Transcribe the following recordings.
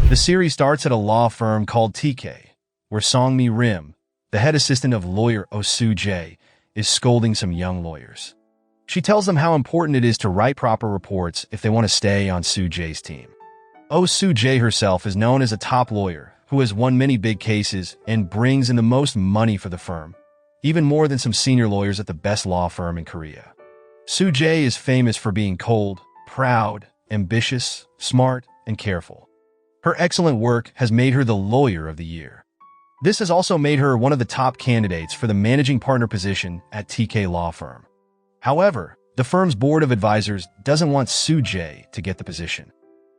The series starts at a law firm called TK, where Song-mi Rim, the head assistant of lawyer Oh Soo-jae, is scolding some young lawyers. She tells them how important it is to write proper reports if they want to stay on Soo-jae's team. Oh Soo-jae herself is known as a top lawyer who has won many big cases and brings in the most money for the firm, even more than some senior lawyers at the best law firm in Korea. Soo-jae is famous for being cold, proud, ambitious, smart, and careful. Her excellent work has made her the Lawyer of the Year. This has also made her one of the top candidates for the managing partner position at TK Law Firm. However, the firm's board of advisors doesn't want Soo-jae to get the position.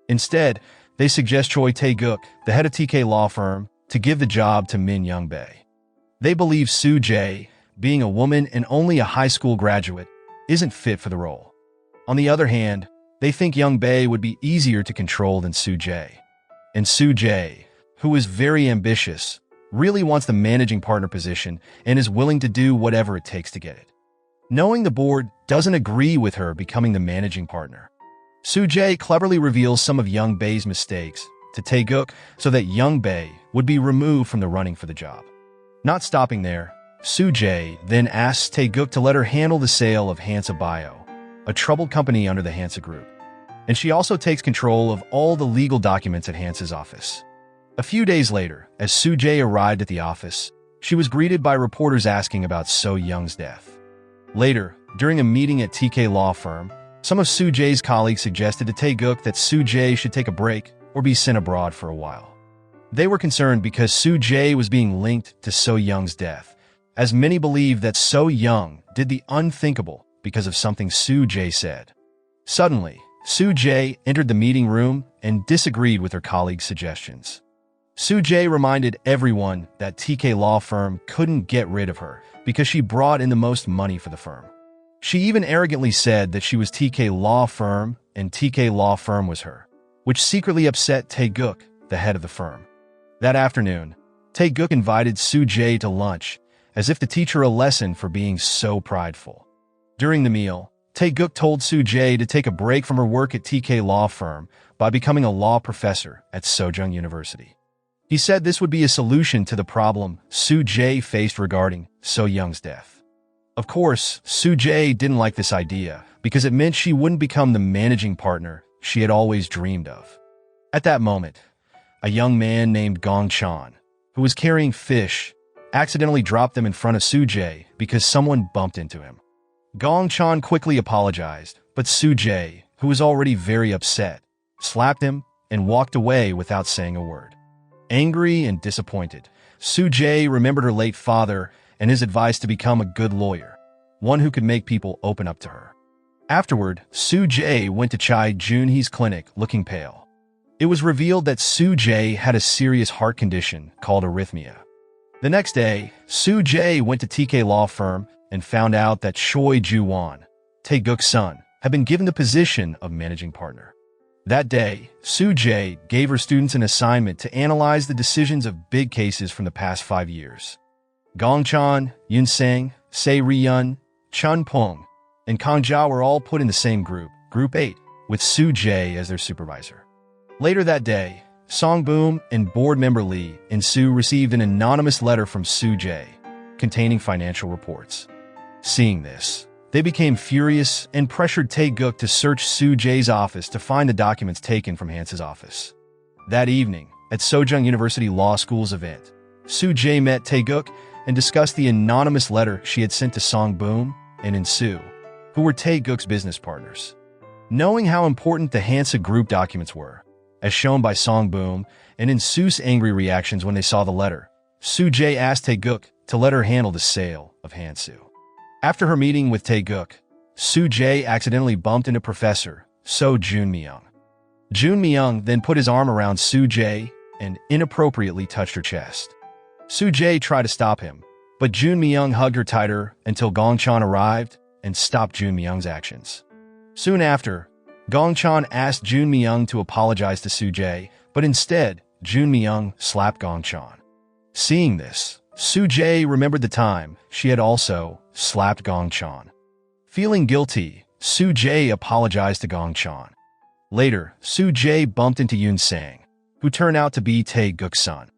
Instead, they suggest Choi Tae-guk, the head of TK Law Firm, to give the job to Min Young-bae. They believe Soo-jae, being a woman and only a high school graduate, isn't fit for the role. On the other hand, they think Young-bae would be easier to control than Soo-jae. And Soo-jae, who is very ambitious, really wants the managing partner position and is willing to do whatever it takes to get it. Knowing the board doesn't agree with her becoming the managing partner, Soo-jae cleverly reveals some of Young-bae's mistakes to Tae-guk so that Young-bae would be removed from the running for the job. Not stopping there, Soo-jae then asks Tae-guk to let her handle the sale of Hansa Bio, a troubled company under the Hansa Group. And she also takes control of all the legal documents at Hansa's office. A few days later, as Soo-jae arrived at the office, she was greeted by reporters asking about So-young's death. Later, during a meeting at TK Law Firm, some of Soo-jae's colleagues suggested to Tae-guk that Soo-jae should take a break or be sent abroad for a while. They were concerned because Soo-jae was being linked to So-young's death, as many believed that So-young did the unthinkable because of something Soo-jae said. Suddenly, Soo-jae entered the meeting room and disagreed with her colleagues' suggestions. Soo-jae reminded everyone that TK Law Firm couldn't get rid of her because she brought in the most money for the firm. She even arrogantly said that she was TK Law Firm and TK Law Firm was her, which secretly upset Tae-guk, the head of the firm. That afternoon, Tae-guk invited Soo-jae to lunch, as if to teach her a lesson for being so prideful. During the meal, Tae-guk told Soo-jae to take a break from her work at TK Law Firm by becoming a law professor at Sejong University. He said this would be a solution to the problem Soo-jae faced regarding So-young's death. Of course, Soo-jae didn't like this idea because it meant she wouldn't become the managing partner she had always dreamed of. At that moment, a young man named Gong-chan, who was carrying fish, accidentally dropped them in front of Soo-jae because someone bumped into him. Gong-chan quickly apologized, but Soo-jae, who was already very upset, slapped him and walked away without saying a word. Angry and disappointed, Soo-jae remembered her late father and his advice to become a good lawyer, one who could make people open up to her. Afterward, Soo-jae went to Chai Jun-hee's clinic looking pale. It was revealed that Soo-jae had a serious heart condition called arrhythmia. The next day, Soo-jae went to TK Law Firm and found out that Choi Ju-won, Tae-guk's son, had been given the position of managing partner. That day, Soo-jae gave her students an assignment to analyze the decisions of big cases from the past 5 years. Gong-chan, Yoon-sang, Se-ryun, Chun-pong, and Kang-ja were all put in the same group, Group 8, with Soo-jae as their supervisor. Later that day, Song-boom and board member Lee and Soo received an anonymous letter from Soo-jae containing financial reports. Seeing this, they became furious and pressured Tae-guk to search Soo-jae's office to find the documents taken from Hansa's office. That evening, at Sejong University Law School's event, Soo-jae met Tae-guk and discussed the anonymous letter she had sent to Song-boom and Soo, who were Tae-guk's business partners. Knowing how important the Hansa Group documents were, as shown by Song-boom and Soo's angry reactions when they saw the letter, Soo-jae asked Tae-guk to let her handle the sale of Hansu. After her meeting with Tae-guk, Soo-jae accidentally bumped into Professor So Jun-myung. Jun-myung then put his arm around Soo-jae and inappropriately touched her chest. Soo-jae tried to stop him, but Jun-myung hugged her tighter until Gong-chan arrived and stopped Jun-myung's actions. Soon after, Gong-chan asked Jun-myung to apologize to Soo-jae, but instead, Jun-myung slapped Gong-chan. Seeing this, Soo-jae remembered the time she had also slapped Gong-chan. Feeling guilty, Soo-jae apologized to Gong-chan. Later, Soo-jae bumped into Yoon-sang, who who turned out to be Tae Guk's son.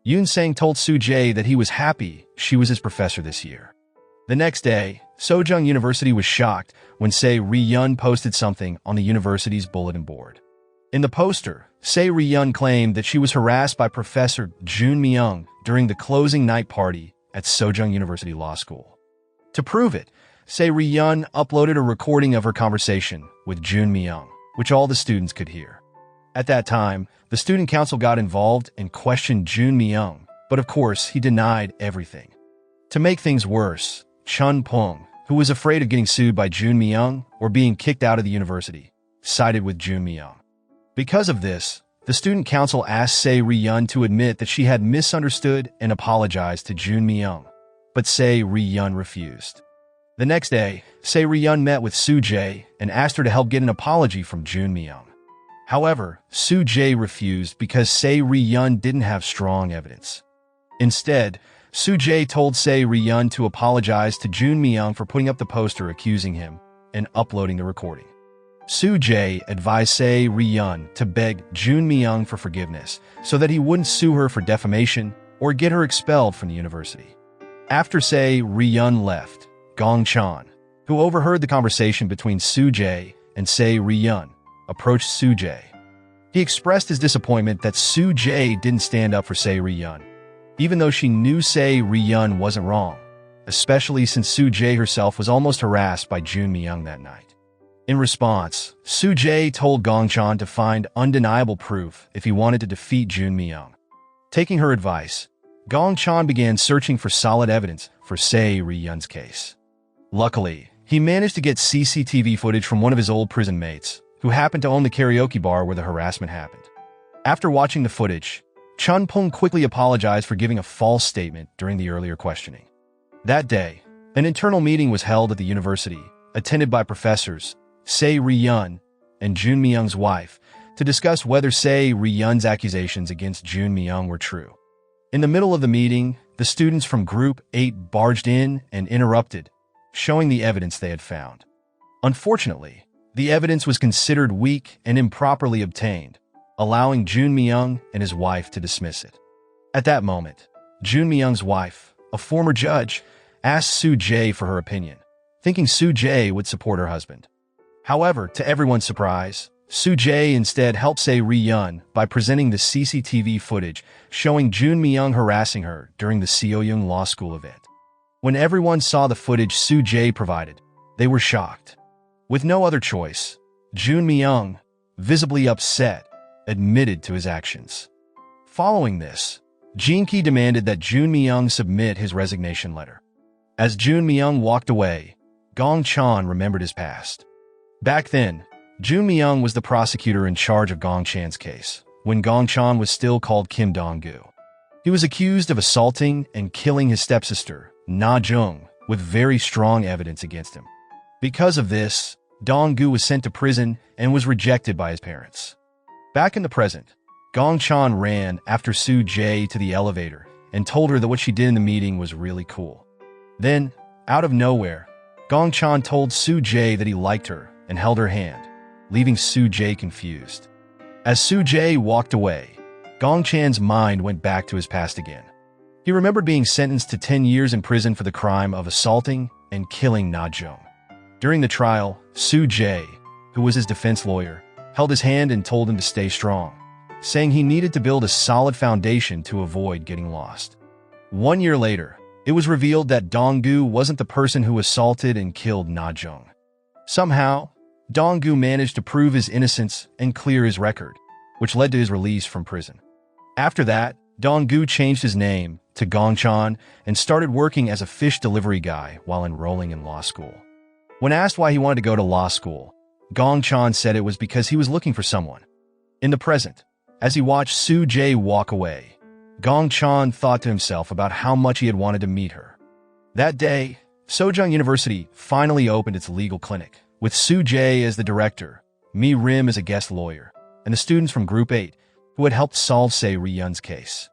Yoon Sang told Soo-jae that he was happy she was his professor this year. The next day, Sojung University was shocked when Se Ri-yeon posted something on the university's bulletin board. In the poster, Se Ri-yeon claimed that she was harassed by Professor Jun Myung during the closing night party at Sojung University Law School. To prove it, Se Ri-yeon uploaded a recording of her conversation with Jun Myung, which all the students could hear. At that time, the student council got involved and questioned Jun Myung, but of course he denied everything. To make things worse, Chun Pung, who was afraid of getting sued by Jun Myung or being kicked out of the university, sided with Jun Myung. Because of this, the student council asked Se Ri-yeon to admit that she had misunderstood and apologized to Jun Myung, but Se Ri-yeon refused. The next day, Se Ri-yeon met with Soo-jae and asked her to help get an apology from Jun Myung. However, Soo-jae refused because Se Ri-yeon didn't have strong evidence. Instead, Soo-jae told Se Ri-yeon to apologize to Jun Myung for putting up the poster accusing him and uploading the recording. Soo-jae advised Se Ri-yeon to beg Jun Myung for forgiveness so that he wouldn't sue her for defamation or get her expelled from the university. After Se Ri-yeon left, Gong Chan, who overheard the conversation between Soo-jae and Se Ri-yeon, approached Soo-jae. He expressed his disappointment that Soo-jae didn't stand up for Se Ri-yeon, even though she knew Se Ri-yeon wasn't wrong, especially since Soo-jae herself was almost harassed by Jun Myung that night. In response, Soo-jae told Gong Chan to find undeniable proof if he wanted to defeat Jun Myung. Taking her advice, Gong Chan began searching for solid evidence for Se Ri-yeon's case. Luckily, he managed to get CCTV footage from one of his old prison mates, who happened to own the karaoke bar where the harassment happened. After watching the footage, Chun Pung quickly apologized for giving a false statement during the earlier questioning. That day, an internal meeting was held at the university, attended by professors, Se Ri-yeon, and Jun Myung's wife, to discuss whether Se Ri-yeon's accusations against Jun Myung were true. In the middle of the meeting, the students from Group 8 barged in and interrupted, showing the evidence they had found. Unfortunately, the evidence was considered weak and improperly obtained, allowing Jun Myung and his wife to dismiss it. At that moment, Jun Myung's wife, a former judge, asked Soo-jae for her opinion, thinking Soo-jae would support her husband. However, to everyone's surprise, Soo-jae instead helped Se Ri-yeon by presenting the CCTV footage showing Jun Myung harassing her during the Seoyoung Law School event. When everyone saw the footage Soo-jae provided, they were shocked. With no other choice, Jun Myung, visibly upset, admitted to his actions. Following this, Jin-ki demanded that Jun Myung submit his resignation letter. As Jun Myung walked away, Gong Chan remembered his past. Back then, Jun Myung was the prosecutor in charge of Gong Chan's case, when Gong Chan was still called Kim Dong-gu. He was accused of assaulting and killing his stepsister, Na Jung, with very strong evidence against him. Because of this, Dong-gu was sent to prison and was rejected by his parents. Back in the present, Gong Chan ran after Soo-jae to the elevator and told her that what she did in the meeting was really cool. Then, out of nowhere, Gong Chan told Soo-jae that he liked her and held her hand, leaving Soo-jae confused. As Soo-jae walked away, Gong Chan's mind went back to his past again. He remembered being sentenced to 10 years in prison for the crime of assaulting and killing Na Jung. During the trial, Soo-jae, who was his defense lawyer, held his hand and told him to stay strong, saying he needed to build a solid foundation to avoid getting lost. 1 year later, it was revealed that Dong-gu wasn't the person who assaulted and killed Na Jung. Somehow, Dong-gu managed to prove his innocence and clear his record, which led to his release from prison. After that, Dong-gu changed his name to Gong Chan and started working as a fish delivery guy while enrolling in law school. When asked why he wanted to go to law school, Gong Chan said it was because he was looking for someone. In the present, as he watched Soo-jae walk away, Gong Chan thought to himself about how much he had wanted to meet her. That day, Sojung University finally opened its legal clinic, with Soo-jae as the director, Mi Rim as a guest lawyer, and the students from Group 8 who had helped solve Se Ri-yeon's case.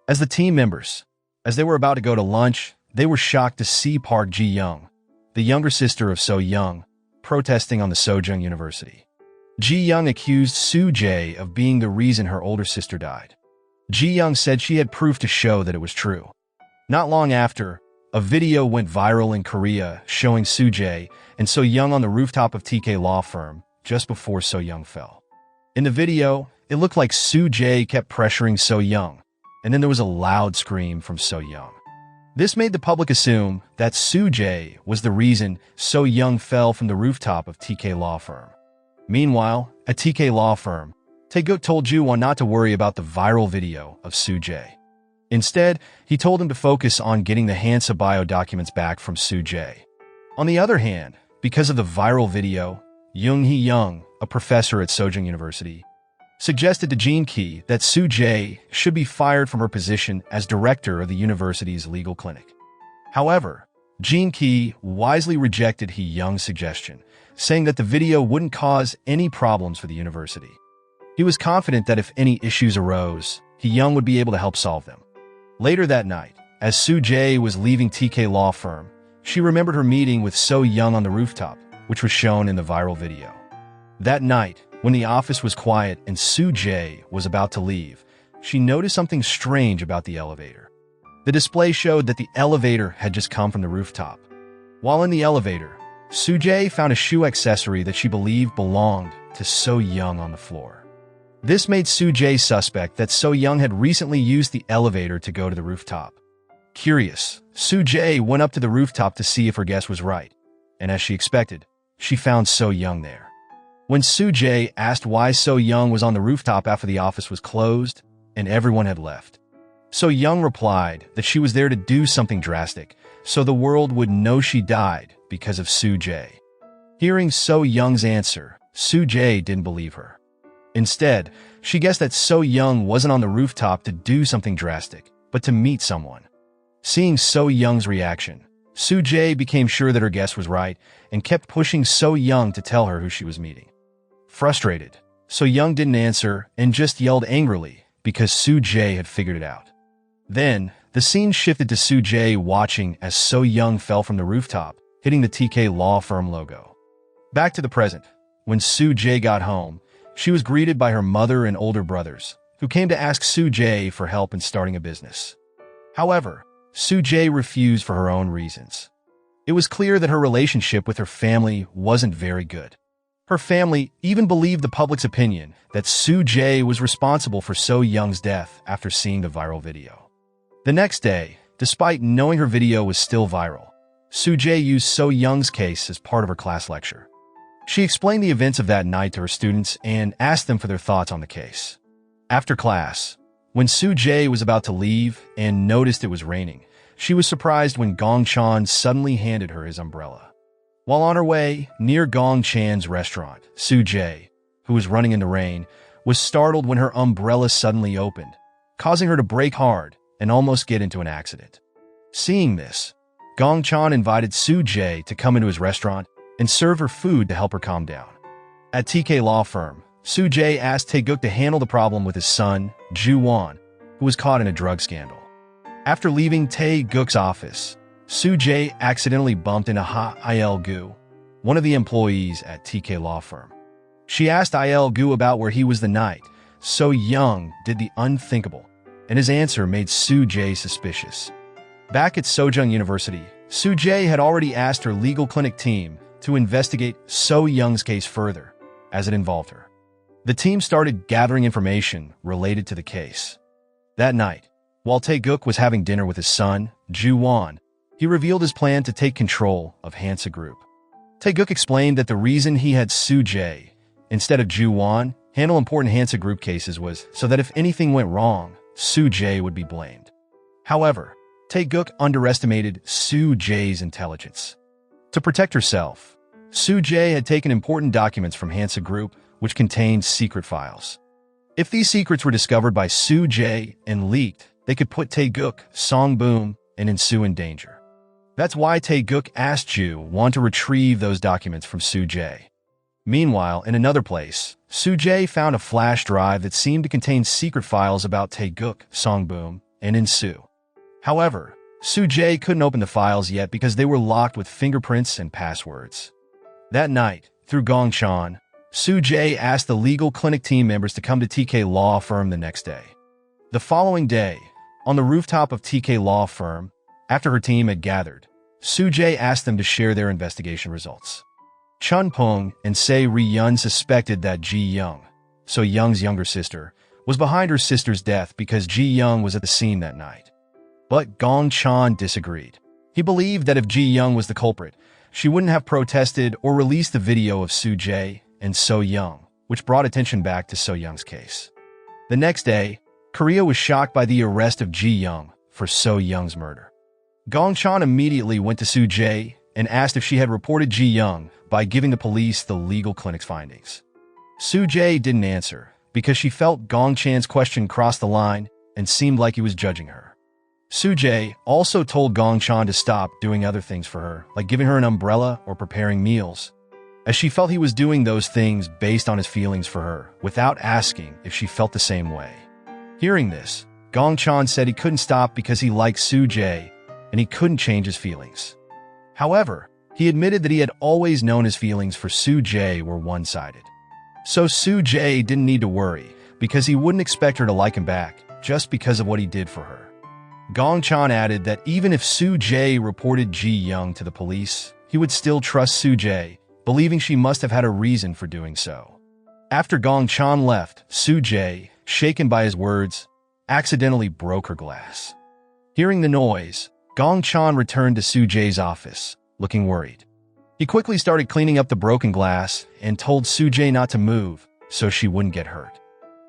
As the team members, as they were about to go to lunch, they were shocked to see Park Ji-young, the younger sister of So Young, protesting on the Sojung University. Ji Young accused Soo Jae of being the reason her older sister died. Ji Young said she had proof to show that it was true. Not long after, a video went viral in Korea showing Soo Jae and So Young on the rooftop of TK law firm just before So Young fell. In the video, it looked like Soo Jae kept pressuring So Young, and then there was a loud scream from So Young. This made the public assume that Soo Jae was the reason So Young fell from the rooftop of TK law firm. Meanwhile, at TK law firm, Tae-guk told Ju-won not to worry about the viral video of Soo Jae. Instead, he told him to focus on getting the Hansa bio documents back from Soo Jae. On the other hand, because of the viral video, Young Hee-young, a professor at Sojung University, suggested to Jin Ki that Soo Jae should be fired from her position as director of the university's legal clinic. However, Jin Ki wisely rejected Hee-young's suggestion, saying that the video wouldn't cause any problems for the university. He was confident that if any issues arose, Hee-young would be able to help solve them. Later that night, as Soo Jae was leaving TK law firm, she remembered her meeting with So Young on the rooftop, which was shown in the viral video. That night, when the office was quiet and Soo Jae was about to leave, she noticed something strange about the elevator. The display showed that the elevator had just come from the rooftop. While in the elevator, Soo Jae found a shoe accessory that she believed belonged to So Young on the floor. This made Soo Jae suspect that So Young had recently used the elevator to go to the rooftop. Curious, Soo Jae went up to the rooftop to see if her guess was right, and as she expected, she found So Young there. When Soo Jae asked why So Young was on the rooftop after the office was closed and everyone had left, So Young replied that she was there to do something drastic so the world would know she died because of Soo Jae. Hearing So Young's answer, Soo Jae didn't believe her. Instead, she guessed that So Young wasn't on the rooftop to do something drastic, but to meet someone. Seeing So Young's reaction, Soo Jae became sure that her guess was right and kept pushing So Young to tell her who she was meeting. Frustrated, So Young didn't answer and just yelled angrily because Soo Jae had figured it out. Then, the scene shifted to Soo Jae watching as So Young fell from the rooftop, hitting the TK law firm logo. Back to the present, when Soo Jae got home, she was greeted by her mother and older brothers, who came to ask Soo Jae for help in starting a business. However, Soo Jae refused for her own reasons. It was clear that her relationship with her family wasn't very good. Her family even believed the public's opinion that Soo Jae was responsible for So Young's death after seeing the viral video. The next day, despite knowing her video was still viral, Soo Jae used So Young's case as part of her class lecture. She explained the events of that night to her students and asked them for their thoughts on the case. After class, when Soo Jae was about to leave and noticed it was raining, she was surprised when Gong Chan suddenly handed her his umbrella. While on her way near Gong Chan's restaurant, Soo Jae, who was running in the rain, was startled when her umbrella suddenly opened, causing her to brake hard and almost get into an accident. Seeing this, Gong Chan invited Soo Jae to come into his restaurant and serve her food to help her calm down. At TK law firm, Soo Jae asked Tae-guk to handle the problem with his son, Ju-won, who was caught in a drug scandal. After leaving Tae-guk's office, Soo Jae accidentally bumped into Il-gu, one of the employees at TK law firm. She asked Il-gu about where he was the night So Young did the unthinkable, and his answer made Soo Jae suspicious. Back at Sojung University, Soo Jae had already asked her legal clinic team to investigate So Young's case further, as it involved her. The team started gathering information related to the case. That night, while Tae-guk was having dinner with his son, Ju-won, he revealed his plan to take control of Hansa Group. Tae-guk explained that the reason he had Soo Jae, instead of Ju-won, handle important Hansa Group cases was so that if anything went wrong, Soo Jae would be blamed. However, Tae-guk underestimated Soo Jae's intelligence. To protect herself, Soo Jae had taken important documents from Hansa Group, which contained secret files. If these secrets were discovered by Soo Jae and leaked, they could put Tae-guk, Song-boom, and In-soo in danger. That's why Tae-guk asked Ju-won to retrieve those documents from Soo Jae. Meanwhile, in another place, Soo Jae found a flash drive that seemed to contain secret files about Tae-guk, Song-boom, and In-soo. However, Soo Jae couldn't open the files yet because they were locked with fingerprints and passwords. That night, through Gong Chan, Soo-jae asked the legal clinic team members to come to TK law firm the next day. The following day, on the rooftop of TK law firm, after her team had gathered, Soo-jae asked them to share their investigation results. Chun Pung and Se Ri-yun suspected that Ji-young, So-young's younger sister, was behind her sister's death because Ji-young was at the scene that night. But Gong-chan disagreed. He believed that if Ji-young was the culprit, she wouldn't have protested or released the video of Soo-jae and So-young, which brought attention back to So-young's case. The next day, Korea was shocked by the arrest of Ji-young for So-young's murder. Gong-chan immediately went to Soo-jae and asked if she had reported Ji-young by giving the police the legal clinic's findings. Soo-jae didn't answer because she felt Gong-chan's question crossed the line and seemed like he was judging her. Soo-jae also told Gong-chan to stop doing other things for her, like giving her an umbrella or preparing meals, as she felt he was doing those things based on his feelings for her, without asking if she felt the same way. Hearing this, Gong-chan said he couldn't stop because he liked Soo-jae and he couldn't change his feelings. However, he admitted that he had always known his feelings for Soo-jae were one-sided. So Soo-jae didn't need to worry because he wouldn't expect her to like him back just because of what he did for her. Gong-chan added that even if Soo-jae reported Ji-young to the police, he would still trust Soo-jae, believing she must have had a reason for doing so. After Gong-chan left, Soo-jae, shaken by his words, accidentally broke her glass. Hearing the noise, Gong-chan returned to Soo-jae's office, looking worried. He quickly started cleaning up the broken glass and told Soo-jae not to move so she wouldn't get hurt.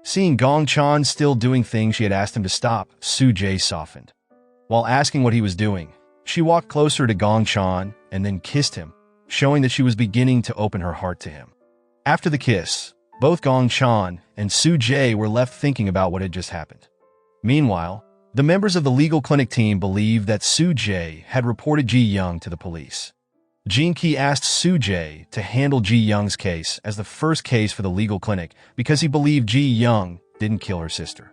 Seeing Gong-chan still doing things she had asked him to stop, Soo-jae softened. While asking what he was doing, she walked closer to Gong-chan and then kissed him, showing that she was beginning to open her heart to him. After the kiss, both Gong-chan and Soo-jae were left thinking about what had just happened. Meanwhile, the members of the legal clinic team believed that Soo-jae had reported Ji-young to the police. Jin-ki asked Soo-jae to handle Ji-young's case as the first case for the legal clinic because he believed Ji-young didn't kill her sister.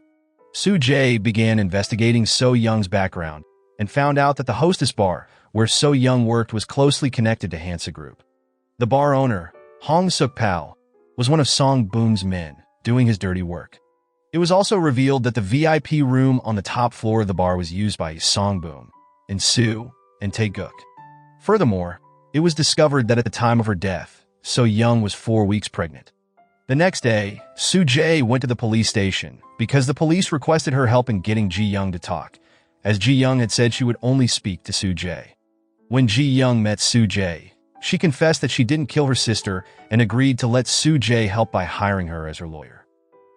Soo-jae began investigating So-young's background and found out that the hostess bar where So-young worked was closely connected to Hansa Group. The bar owner, Hong Suk-pal, was one of Song Boom's men doing his dirty work. It was also revealed that the VIP room on the top floor of the bar was used by Song Boom, and Soo, and Tae-guk. Furthermore, it was discovered that at the time of her death, So-young was 4 weeks pregnant. The next day, Soo-jae went to the police station because the police requested her help in getting Ji-young to talk, as Ji-young had said she would only speak to Soo-jae. When Ji-young met Soo-jae, she confessed that she didn't kill her sister and agreed to let Soo-jae help by hiring her as her lawyer.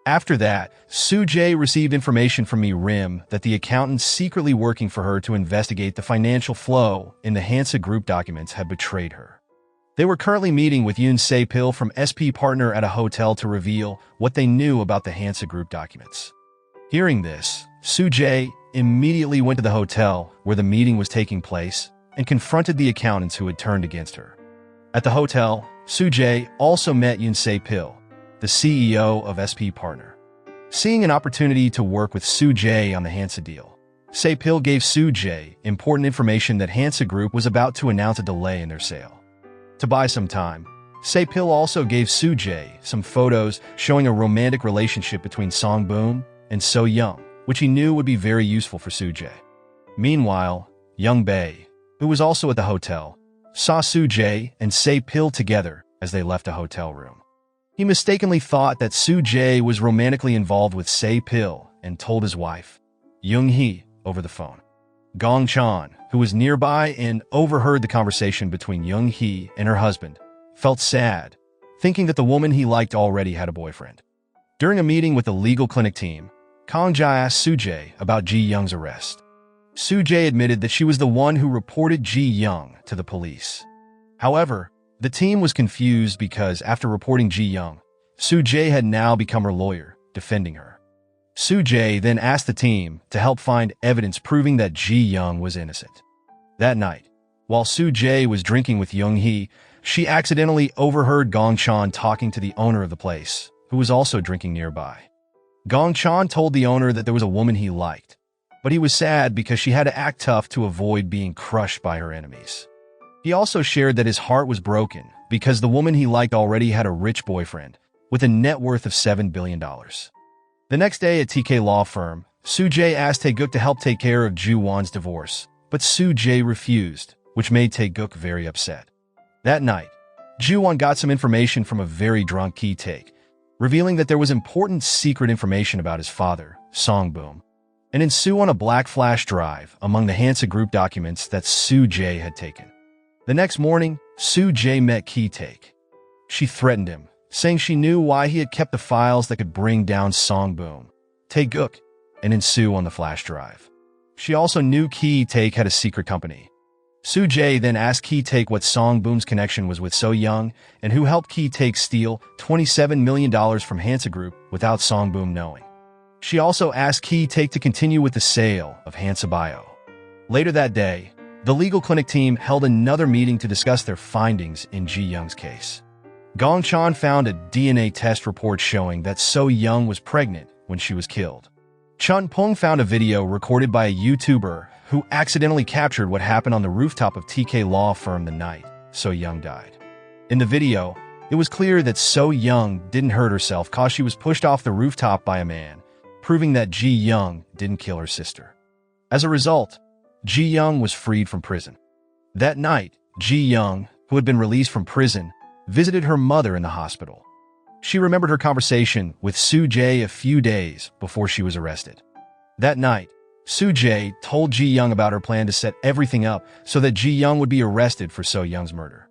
After that, Soo-jae received information from Rim that the accountant secretly working for her to investigate the financial flow in the Hansa Group documents had betrayed her. They were currently meeting with Yoon Se-pil from SP Partner at a hotel to reveal what they knew about the Hansa Group documents. Hearing this, Soo-jae immediately went to the hotel where the meeting was taking place and confronted the accountants who had turned against her. At the hotel, Soo-jae also met Yoon Se-pil, the CEO of SP Partner. Seeing an opportunity to work with Soo-jae on the Hansa deal, Se-pil gave Soo-jae important information that Hansa Group was about to announce a delay in their sale. To buy some time, Se-pil also gave Soo-jae some photos showing a romantic relationship between Song Boom and So-young, which he knew would be very useful for Soo-jae. Meanwhile, Young Bae, who was also at the hotel, saw Soo-jae and Se-pil together as they left a hotel room. He mistakenly thought that Soo-jae was romantically involved with Se-pil and told his wife, Young-hee, over the phone. Gong-chan, who was nearby and overheard the conversation between Young-hee and her husband, felt sad, thinking that the woman he liked already had a boyfriend. During a meeting with the legal clinic team, Kang-ja asked Soo-jae about Ji-young's arrest. Soo-jae admitted that she was the one who reported Ji-young to the police. However, the team was confused because after reporting Ji-young, Soo-jae had now become her lawyer, defending her. Soo-jae then asked the team to help find evidence proving that Ji-young was innocent. That night, while Soo-jae was drinking with Young-hee, she accidentally overheard Gong-chan talking to the owner of the place, who was also drinking nearby. Gong-chan told the owner that there was a woman he liked, but he was sad because she had to act tough to avoid being crushed by her enemies. He also shared that his heart was broken because the woman he liked already had a rich boyfriend with a net worth of $7 billion. The next day at TK law firm, Soo-jae asked Tae-guk to help take care of Ju-won's divorce, but Soo-jae refused, which made Tae-guk very upset. That night, Ju-won got some information from a very drunk Ki-taek, revealing that there was important secret information about his father, Song-boom, and ensue on a black flash drive among the Hansa Group documents that Soo-jae had taken. The next morning, Soo-jae met Ki-taek. She threatened him, saying she knew why he had kept the files that could bring down Song-boom, Tae-guk, and ensue on the flash drive. She also knew Ki-taek had a secret company. Soo-jae then asked Ki-taek what Song-boom's connection was with So Young and who helped Ki-taek steal $27 million from Hansa Group without Song-boom knowing. She also asked Ki-taek to continue with the sale of Hansa Bio. Later that day, the legal clinic team held another meeting to discuss their findings in Ji-young's case. Gong-chan found a DNA test report showing that So Young was pregnant when she was killed. Chun-pung found a video recorded by a YouTuber who accidentally captured what happened on the rooftop of TK law firm the night So Young died. In the video, it was clear that So Young didn't hurt herself cause she was pushed off the rooftop by a man, proving that Ji-young didn't kill her sister. As a result, Ji-young was freed from prison. That night, Ji-young, who had been released from prison, visited her mother in the hospital. She remembered her conversation with Soo-jae a few days before she was arrested. That night, Soo-jae told Ji-young about her plan to set everything up so that Ji-young would be arrested for So Young's murder.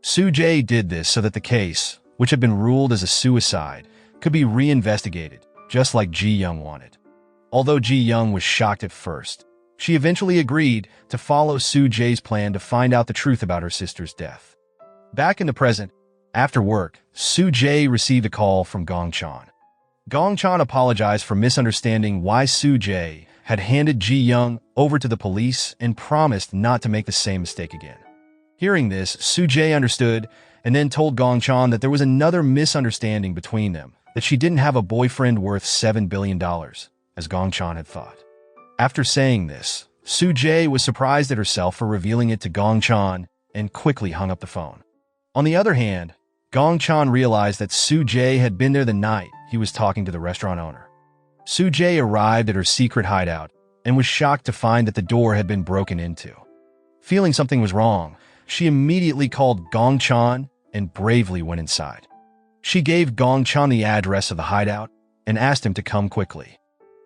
Soo-jae did this so that the case, which had been ruled as a suicide, could be reinvestigated, just like Ji-young wanted. Although Ji-young was shocked at first, she eventually agreed to follow Soo-jae's plan to find out the truth about her sister's death. Back in the present, after work, Soo-jae received a call from Gong-chan. Gong-chan apologized for misunderstanding why Soo-jae had handed Ji-young over to the police and promised not to make the same mistake again. Hearing this, Soo-jae understood and then told Gong-chan that there was another misunderstanding between them, that she didn't have a boyfriend worth $7 billion, as Gong-chan had thought. After saying this, Soo-jae was surprised at herself for revealing it to Gong-chan and quickly hung up the phone. On the other hand, Gong-chan realized that Soo-jae had been there the night he was talking to the restaurant owner. Soo-jae arrived at her secret hideout and was shocked to find that the door had been broken into. Feeling something was wrong, she immediately called Gong-chan and bravely went inside. She gave Gong-chan the address of the hideout and asked him to come quickly.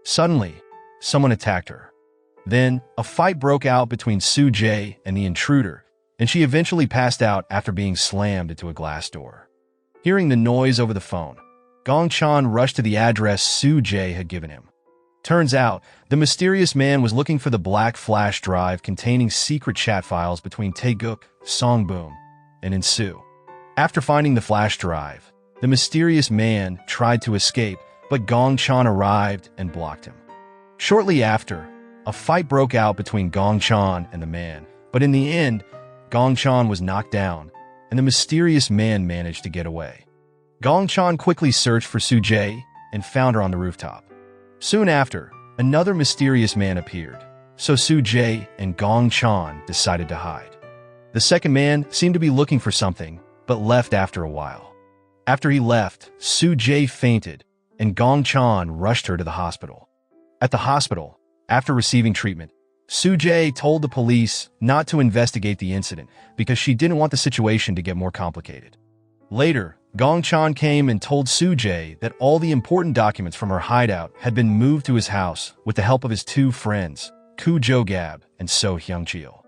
Suddenly, someone attacked her. Then, a fight broke out between Soo-jae and the intruder, and she eventually passed out after being slammed into a glass door. Hearing the noise over the phone, Gong-chan rushed to the address Soo-jae had given him. Turns out, the mysterious man was looking for the black flash drive containing secret chat files between Tae-guk, Song-boom, and ensue. After finding the flash drive, the mysterious man tried to escape, but Gong-chan arrived and blocked him. Shortly after, a fight broke out between Gong-chan and the man, but in the end, Gong-chan was knocked down, and the mysterious man managed to get away. Gong-chan quickly searched for Soo-jae and found her on the rooftop. Soon after, another mysterious man appeared, so Soo-jae and Gong-chan decided to hide. The second man seemed to be looking for something, but left after a while. After he left, Soo-jae fainted, and Gong-chan rushed her to the hospital. At the hospital, after receiving treatment, Soo-jae told the police not to investigate the incident because she didn't want the situation to get more complicated. Later, Gong-chan came and told Soo-jae that all the important documents from her hideout had been moved to his house with the help of his two friends, Koo Jo-gab and So Hyung-chil.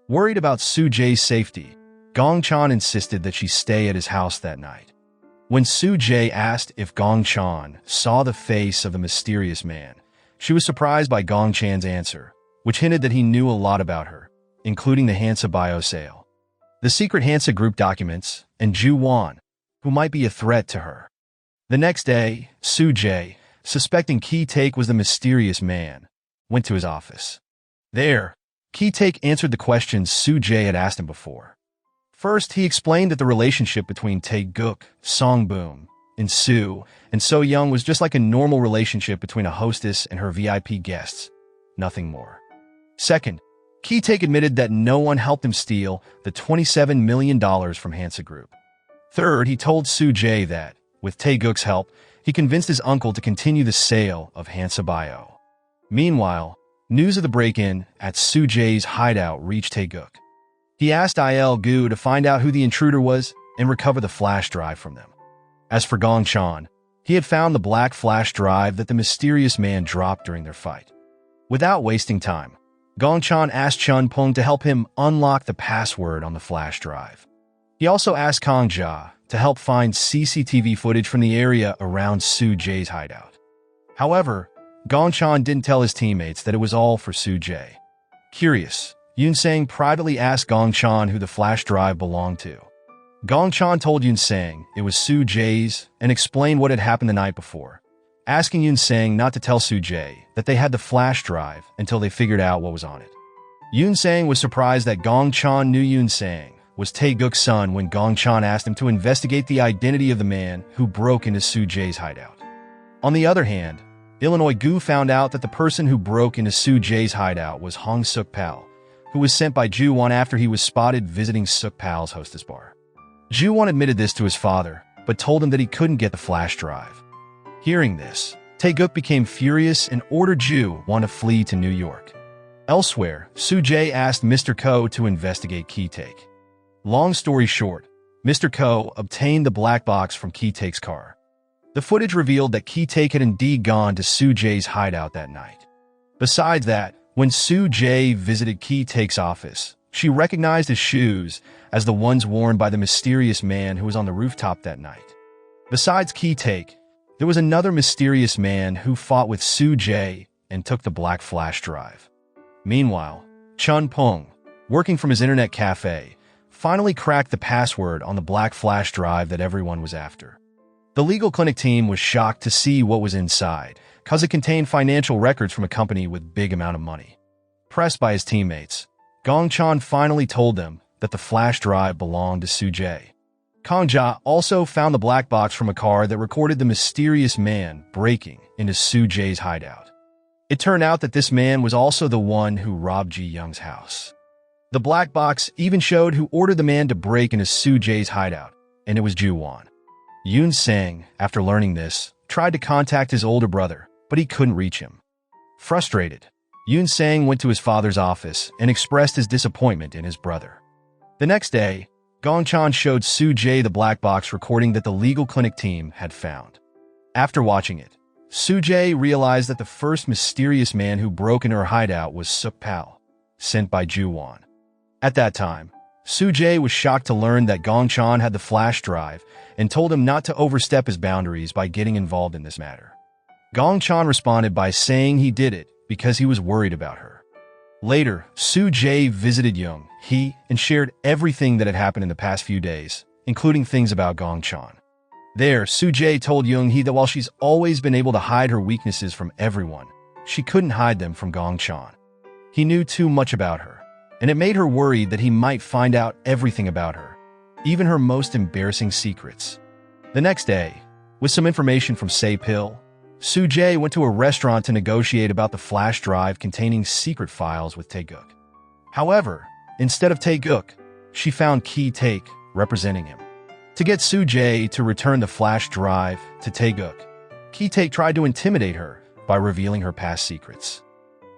Worried about Soo-jae's safety, Gong-chan insisted that she stay at his house that night. When Soo-jae asked if Gong-chan saw the face of the mysterious man, she was surprised by Gong-chan's answer, which hinted that he knew a lot about her, including the Hansa Bio sale, the secret Hansa Group documents, and Ju-won, who might be a threat to her. The next day, Soo-jae, suspecting Ki-taek was the mysterious man, went to his office. There, Ki-taek answered the questions Soo-jae had asked him before. First, he explained that the relationship between Tae-guk, Song-boom, ensue, and So Young was just like a normal relationship between a hostess and her VIP guests, nothing more. Second, Ki-taek admitted that no one helped him steal the $27 million from Hansa Group. Third, he told Soo-jae that, with Tae-guk's help, he convinced his uncle to continue the sale of Hansa Bio. Meanwhile, news of the break-in at Soo-jae's hideout reached Tae-guk. He asked Il-gu to find out who the intruder was and recover the flash drive from them. As for Gong-chan, he had found the black flash drive that the mysterious man dropped during their fight. Without wasting time, Gong-chan asked Chun-pung to help him unlock the password on the flash drive. He also asked Kang-ja to help find CCTV footage from the area around Soo-jae's hideout. However, Gong-chan didn't tell his teammates that it was all for Soo-jae. Curious, Yoon-sang privately asked Gong-chan who the flash drive belonged to. Gong-chan told Yoon-sang it was Soo-jae's and explained what had happened the night before, asking Yoon-sang not to tell Soo-jae that they had the flash drive until they figured out what was on it. Yoon-sang was surprised that Gong-chan knew Yoon-sang was Tae-guk's son when Gong-chan asked him to investigate the identity of the man who broke into Soo-jae's hideout. On the other hand, Illinois-gu found out that the person who broke into Soo-jae's hideout was Hong Suk-pal, who was sent by Ju-won after he was spotted visiting Suk-pal's hostess bar. Ju-won admitted this to his father, but told him that he couldn't get the flash drive. Hearing this, Tae-guk became furious and ordered Ju-won to flee to New York. Elsewhere, Soo-jae asked Mr. Ko to investigate Ki-taek. Long story short, Mr. Ko obtained the black box from Ki-taek's car. The footage revealed that Ki-taek had indeed gone to Soo-jae's hideout that night. Besides that, when Soo-jae visited Ki-taek's office, she recognized his shoes as the ones worn by the mysterious man who was on the rooftop that night. Besides Ki-taek, there was another mysterious man who fought with Soo-jae and took the black flash drive. Meanwhile, Chun-pung, working from his internet cafe, finally cracked the password on the black flash drive that everyone was after. The legal clinic team was shocked to see what was inside, cause it contained financial records from a company with big amount of money. Pressed by his teammates, Gong-chan finally told them that the flash drive belonged to Soo-jae. Kang-ja also found the black box from a car that recorded the mysterious man breaking into Soo-jae's hideout. It turned out that this man was also the one who robbed Ji-young's house. The black box even showed who ordered the man to break into Soo-jae's hideout, and it was Ju-won. Yoon-sang, after learning this, tried to contact his older brother, but he couldn't reach him. Frustrated, Yoon-sang went to his father's office and expressed his disappointment in his brother. The next day, Gong-chan showed Soo-jae the black box recording that the legal clinic team had found. After watching it, Soo-jae realized that the first mysterious man who broke into her hideout was Suk-pal, sent by Ju-won. At that time, Soo-jae was shocked to learn that Gong-chan had the flash drive and told him not to overstep his boundaries by getting involved in this matter. Gong-chan responded by saying he did it because he was worried about her. Later, Soo-jae visited Young-hee and shared everything that had happened in the past few days, including things about Gong-chan. There, Soo-jae told Young-hee that while she's always been able to hide her weaknesses from everyone, she couldn't hide them from Gong-chan. He knew too much about her, and it made her worried that he might find out everything about her, even her most embarrassing secrets. The next day, with some information from Sae-pil, Soo-jae went to a restaurant to negotiate about the flash drive containing secret files with Tae-guk. However, instead of Tae-guk, she found Ki-taek representing him. To get Soo-jae to return the flash drive to Tae-guk, Ki-taek tried to intimidate her by revealing her past secrets.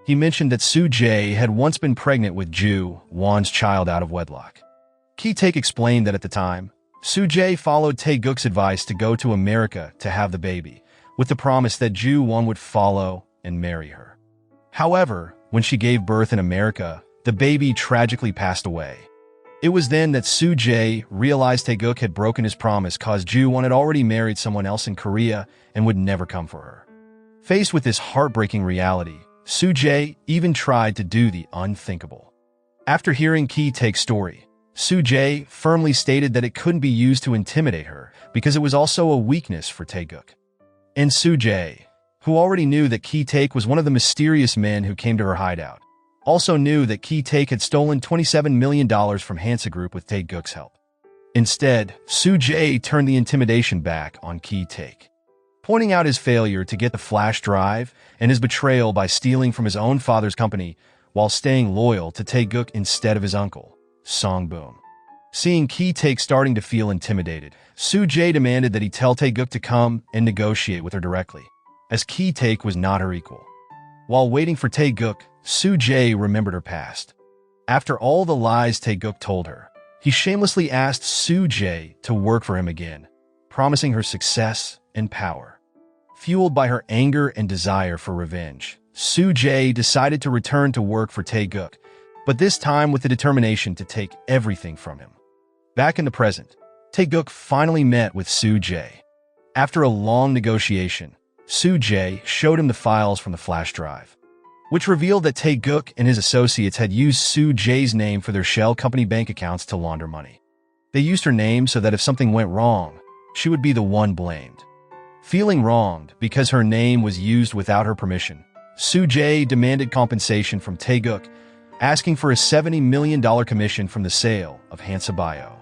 He mentioned that Soo-jae had once been pregnant with Ju-won's child out of wedlock. Ki-taek explained that at the time, Soo-jae followed Tae-guk's advice to go to America to have the baby, with the promise that Ju-won would follow and marry her. However, when she gave birth in America, the baby tragically passed away. It was then that Soo-jae realized Tae-guk had broken his promise cause Ju-won had already married someone else in Korea and would never come for her. Faced with this heartbreaking reality, Soo-jae even tried to do the unthinkable. After hearing Ki-taek's story, Soo-jae firmly stated that it couldn't be used to intimidate her because it was also a weakness for Tae-guk. And Soo-jae, who already knew that Ki-taek was one of the mysterious men who came to her hideout, also knew that Ki-taek had stolen $27 million from Hansa Group with Tae-guk's help. Instead, Soo-jae turned the intimidation back on Ki-taek, pointing out his failure to get the flash drive and his betrayal by stealing from his own father's company while staying loyal to Tae-guk instead of his uncle, Song-boom. Seeing Ki-tae starting to feel intimidated, Soo-jae demanded that he tell Tae-guk to come and negotiate with her directly, as Ki-tae was not her equal. While waiting for Tae-guk, Soo-jae remembered her past. After all the lies Tae-guk told her, he shamelessly asked Soo-jae to work for him again, promising her success and power. Fueled by her anger and desire for revenge, Soo-jae decided to return to work for Tae-guk, but this time with the determination to take everything from him. Back in the present, Tae-guk finally met with Soo-jae. After a long negotiation, Soo-jae showed him the files from the flash drive, which revealed that Tae-guk and his associates had used Soo-jae's name for their shell company bank accounts to launder money. They used her name so that if something went wrong, she would be the one blamed. Feeling wronged because her name was used without her permission, Soo-jae demanded compensation from Tae-guk, asking for a $70 million commission from the sale of Hansabayo.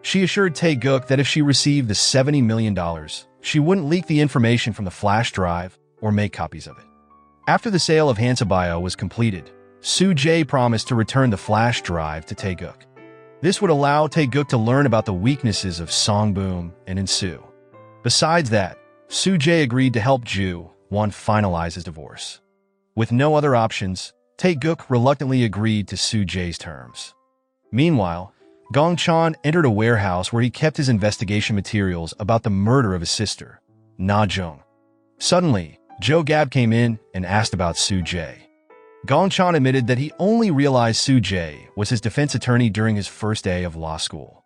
She assured Tae-guk that if she received the $70 million, she wouldn't leak the information from the flash drive or make copies of it. After the sale of Hansabayo was completed, Soo-jae promised to return the flash drive to Tae-guk. This would allow Tae-guk to learn about the weaknesses of Song-boom and Soo. Besides that, Soo-jae agreed to help Ju-won finalize his divorce. With no other options, Tae-guk reluctantly agreed to Soo-jae's terms. Meanwhile, Gong-chan entered a warehouse where he kept his investigation materials about the murder of his sister, Na-jung. Suddenly, Jo-gab came in and asked about Soo-jae. Gong-chan admitted that he only realized Soo-jae was his defense attorney during his first day of law school.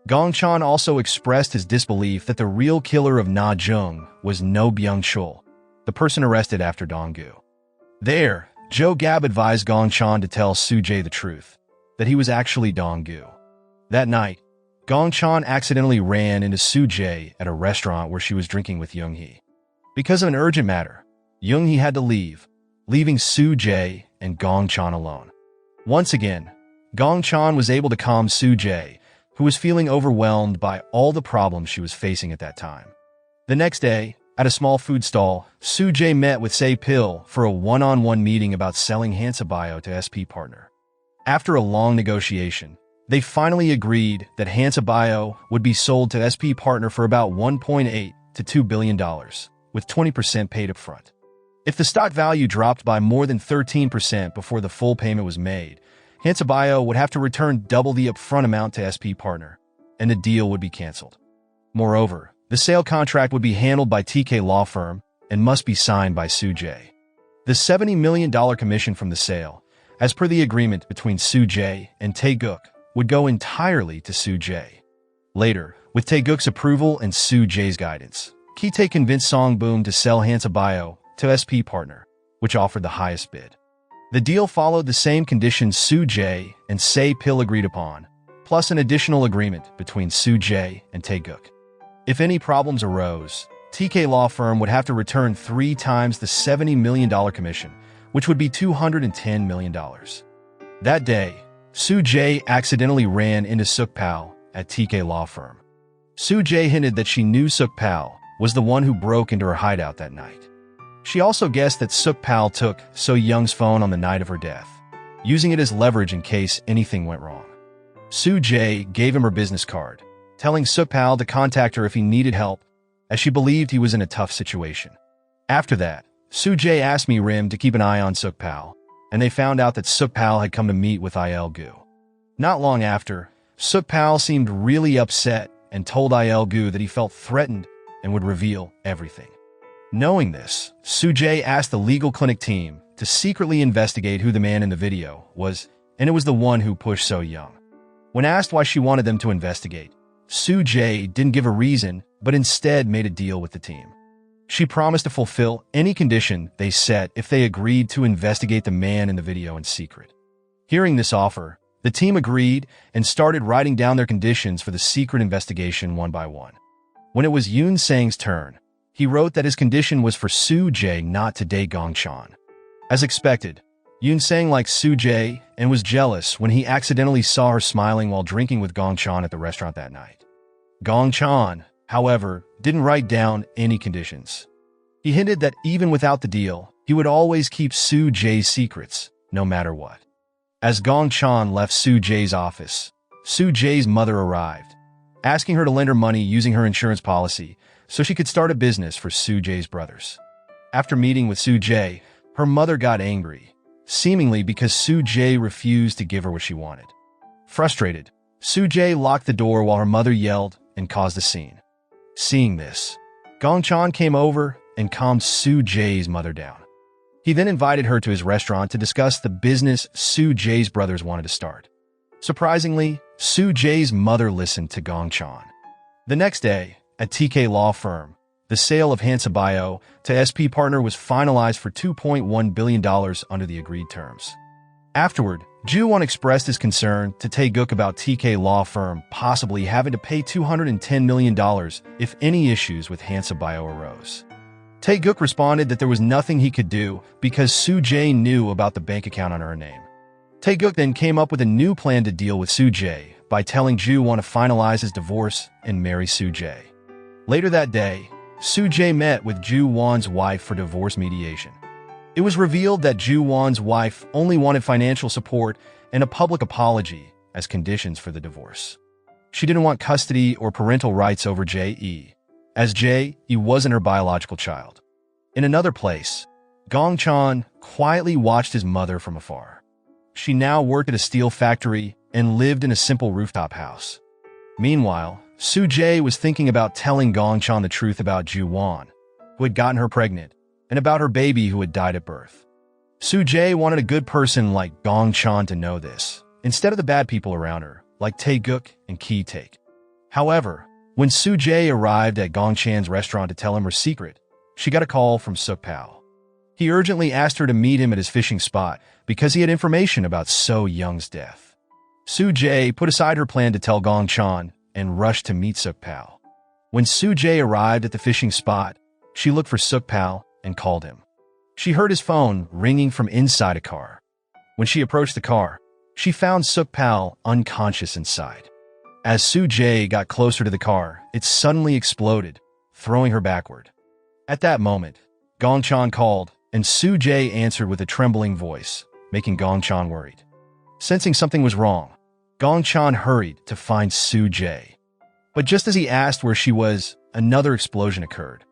Gong-chan also expressed his disbelief that the real killer of Na-jung was No Byung-chul, the person arrested after Donggu. There, Jo-gab advised Gong-chan to tell Soo-jae the truth, that he was actually Donggu. That night, Gong-chan accidentally ran into Soo-jae at a restaurant where she was drinking with Young-hee. Because of an urgent matter, Young-hee had to leave, leaving Soo-jae and Gong-chan alone. Once again, Gong-chan was able to calm Soo-jae, who was feeling overwhelmed by all the problems she was facing at that time. The next day, at a small food stall, Soo-jae met with Se-pil for a one-on-one meeting about selling Hansabayo to SP partner. After a long negotiation, they finally agreed that Hansabayo would be sold to SP partner for about $1.8 to $2 billion, with 20% paid up front. If the stock value dropped by more than 13% before the full payment was made, Hansabayo would have to return double the upfront amount to SP partner, and the deal would be canceled. Moreover, the sale contract would be handled by TK law firm and must be signed by Soo-jae. The $70 million commission from the sale, as per the agreement between Soo-jae and Tae-guk, would go entirely to Soo-jae. Later, with Tae-guk's approval and Soo-jae's guidance, Ki-tae convinced Song-boom to sell Hansabayo to SP partner, which offered the highest bid. The deal followed the same conditions Soo-jae and Se-pil agreed upon, plus an additional agreement between Soo-jae and Tae-guk. If any problems arose, TK law firm would have to return 3 times the $70 million commission, which would be $210 million. That day, Soo-jae accidentally ran into Suk-pal at TK law firm. Soo-jae hinted that she knew Suk-pal was the one who broke into her hideout that night. She also guessed that Suk-pal took So-young's phone on the night of her death, using it as leverage in case anything went wrong. Soo-jae gave him her business card, telling Suk-pal to contact her if he needed help, as she believed he was in a tough situation. After that, Soo-jae asked Rim to keep an eye on Suk-pal, and they found out that Suk-pal had come to meet with Il-gu. Not long after, Suk-pal seemed really upset and told Il-gu that he felt threatened and would reveal everything. Knowing this, Soo-jae asked the legal clinic team to secretly investigate who the man in the video was, and it was the one who pushed So-young. When asked why she wanted them to investigate, Soo-jae didn't give a reason, but instead made a deal with the team. She promised to fulfill any condition they set if they agreed to investigate the man in the video in secret. Hearing this offer, the team agreed and started writing down their conditions for the secret investigation one by one. When it was Yoon Sang's turn, he wrote that his condition was for Soo-jae not to date Gong-chan. As expected, Yoon Sang liked Soo-jae and was jealous when he accidentally saw her smiling while drinking with Gong-chan at the restaurant that night. Gong-chan, however, didn't write down any conditions. He hinted that even without the deal, he would always keep Soo-jae's secrets, no matter what. As Gong Chan left Soo Jae's office, Soo Jae's mother arrived, asking her to lend her money using her insurance policy so she could start a business for Soo Jae's brothers. After meeting with Soo Jae, her mother got angry, seemingly because Soo Jae refused to give her what she wanted. Frustrated, Soo Jae locked the door while her mother yelled and caused a scene. Seeing this, Gong Chan came over and calmed Soo Jae's mother down. He then invited her to his restaurant to discuss the business Soo Jae's brothers wanted to start. Surprisingly, Soo Jae's mother listened to Gong Chan. The next day, at TK Law Firm, the sale of Hansabio to SP Partner was finalized for $2.1 billion under the agreed terms. Afterward, Ju-won expressed his concern to Tae-guk about TK Law Firm possibly having to pay $210 million if any issues with Hansabio arose. Tae-guk responded that there was nothing he could do because Soo Jae knew about the bank account on her name. Tae-guk then came up with a new plan to deal with Soo Jae by telling Ju-won to finalize his divorce and marry Soo Jae. Later that day, Soo Jae met with Ju-won's wife for divorce mediation. It was revealed that Ju-won's wife only wanted financial support and a public apology as conditions for the divorce. She didn't want custody or parental rights over Jae, as Jae wasn't her biological child. In another place, Gong Chan quietly watched his mother from afar. She now worked at a steel factory and lived in a simple rooftop house. Meanwhile, Soo Jae was thinking about telling Gong Chan the truth about Ju-won, who had gotten her pregnant, and about her baby who had died at birth. Soo Jae wanted a good person like Gong Chan to know this, instead of the bad people around her, like Tae-guk and Ki-taek. However, when Soo Jae arrived at Gong Chan's restaurant to tell him her secret, she got a call from Suk-pal. He urgently asked her to meet him at his fishing spot because he had information about So Young's death. Soo Jae put aside her plan to tell Gong Chan and rushed to meet Suk-pal. When Soo Jae arrived at the fishing spot, she looked for Suk-pal and called him. She heard his phone ringing from inside a car. When she approached the car, she found Suk-pal unconscious inside. As Soo Jae got closer to the car, it suddenly exploded, throwing her backward. At that moment, Gong Chan called, and Soo Jae answered with a trembling voice, making Gong Chan worried. Sensing something was wrong, Gong Chan hurried to find Soo Jae. But just as he asked where she was, another explosion occurred.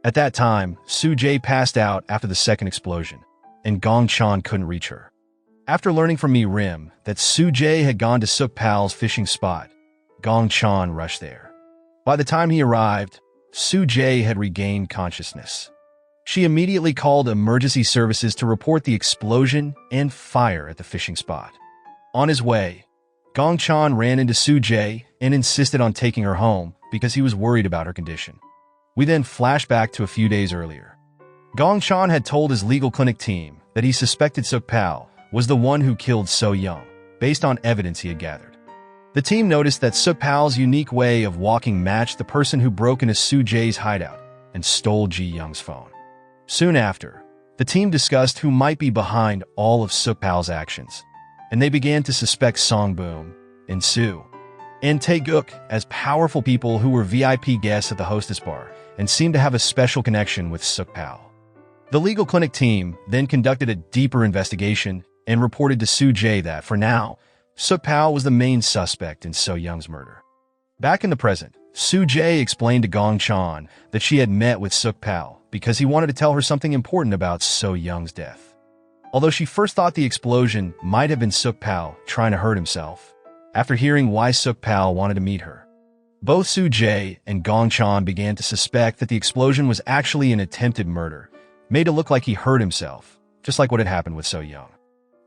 At that time, Soo Jae passed out after the second explosion, and Gong Chan couldn't reach her. After learning from Rim that Soo Jae had gone to Suk-pal's fishing spot, Gong Chan rushed there. By the time he arrived, Soo Jae had regained consciousness. She immediately called emergency services to report the explosion and fire at the fishing spot. On his way, Gong Chan ran into Soo Jae and insisted on taking her home because he was worried about her condition. We then flash back to a few days earlier. Gong Chan had told his legal clinic team that he suspected Suk-pal was the one who killed So Young, based on evidence he had gathered. The team noticed that Suk-pal's unique way of walking matched the person who broke into Soo Jae's hideout and stole Ji Young's phone. Soon after, the team discussed who might be behind all of Suk-pal's actions, and they began to suspect Song-boom and Soo and Tae-guk as powerful people who were VIP guests at the hostess bar and seemed to have a special connection with Suk-pal. The legal clinic team then conducted a deeper investigation and reported to Soo Jae that, for now, Suk-pal was the main suspect in So Young's murder. Back in the present, Soo Jae explained to Gong Chan that she had met with Suk-pal because he wanted to tell her something important about So Young's death. Although she first thought the explosion might have been Suk-pal trying to hurt himself, after hearing why Suk-pal wanted to meet her, both Soo Jae and Gong Chan began to suspect that the explosion was actually an attempted murder, made to look like he hurt himself, just like what had happened with So Young.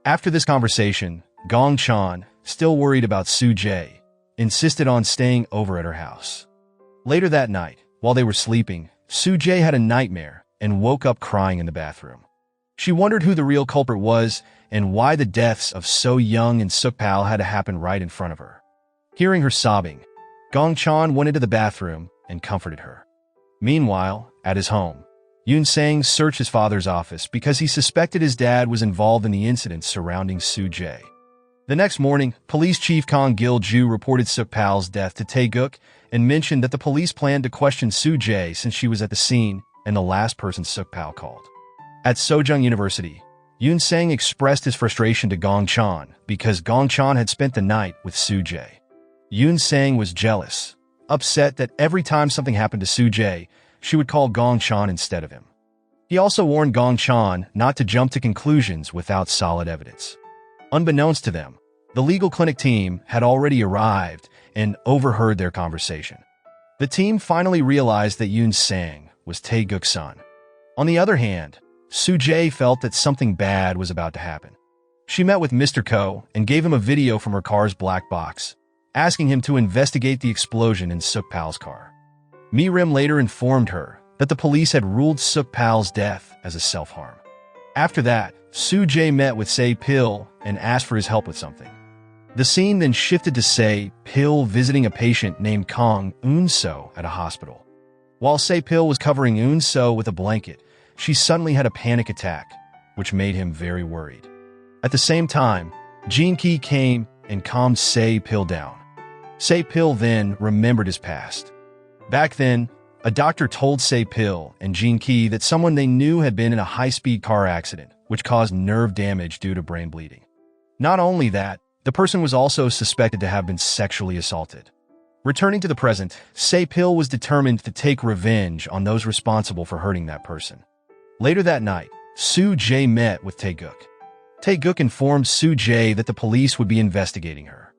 After this conversation, Gong Chan, still worried about Soo Jae, insisted on staying over at her house. Later that night, while they were sleeping, Soo Jae had a nightmare and woke up crying in the bathroom. She wondered who the real culprit was and why the deaths of So Young and Suk-pal had to happen right in front of her. Hearing her sobbing, Gong Chan went into the bathroom and comforted her. Meanwhile, at his home, Yoon Sang searched his father's office because he suspected his dad was involved in the incidents surrounding Soo Jae. The next morning, Police Chief Kong Gil-ju reported Suk-pal's death to Tae-guk and mentioned that the police planned to question Soo Jae since she was at the scene and the last person Suk-pal called. At Sojung University, Yoon Sang expressed his frustration to Gong Chan because Gong Chan had spent the night with Soo Jae. Yoon Sang was jealous, upset that every time something happened to Soo Jae, she would call Gong Chan instead of him. He also warned Gong Chan not to jump to conclusions without solid evidence. Unbeknownst to them, the legal clinic team had already arrived and overheard their conversation. The team finally realized that Yoon Sang was Tae-guk's son. On the other hand, Soo Jae felt that something bad was about to happen. She met with Mr. Ko and gave him a video from her car's black box, asking him to investigate the explosion in Suk Pal's car. Mi Rim later informed her that the police had ruled Suk Pal's death as a self-harm. After that, Soo Jae met with Se Pil and asked for his help with something. The scene then shifted to Se Pil visiting a patient named Kang Eun-so at a hospital. While Se Pil was covering Eun-so with a blanket, she suddenly had a panic attack, which made him very worried. At the same time, Jin Ki came and calmed Se Pil down. Se Pil then remembered his past. Back then, a doctor told Se Pil and Jin Ki that someone they knew had been in a high-speed car accident, which caused nerve damage due to brain bleeding. Not only that, the person was also suspected to have been sexually assaulted. Returning to the present, Se Pil was determined to take revenge on those responsible for hurting that person. Later that night, Soo Jae met with Tae-guk. Tae-guk informed Soo Jae that the police would be investigating her.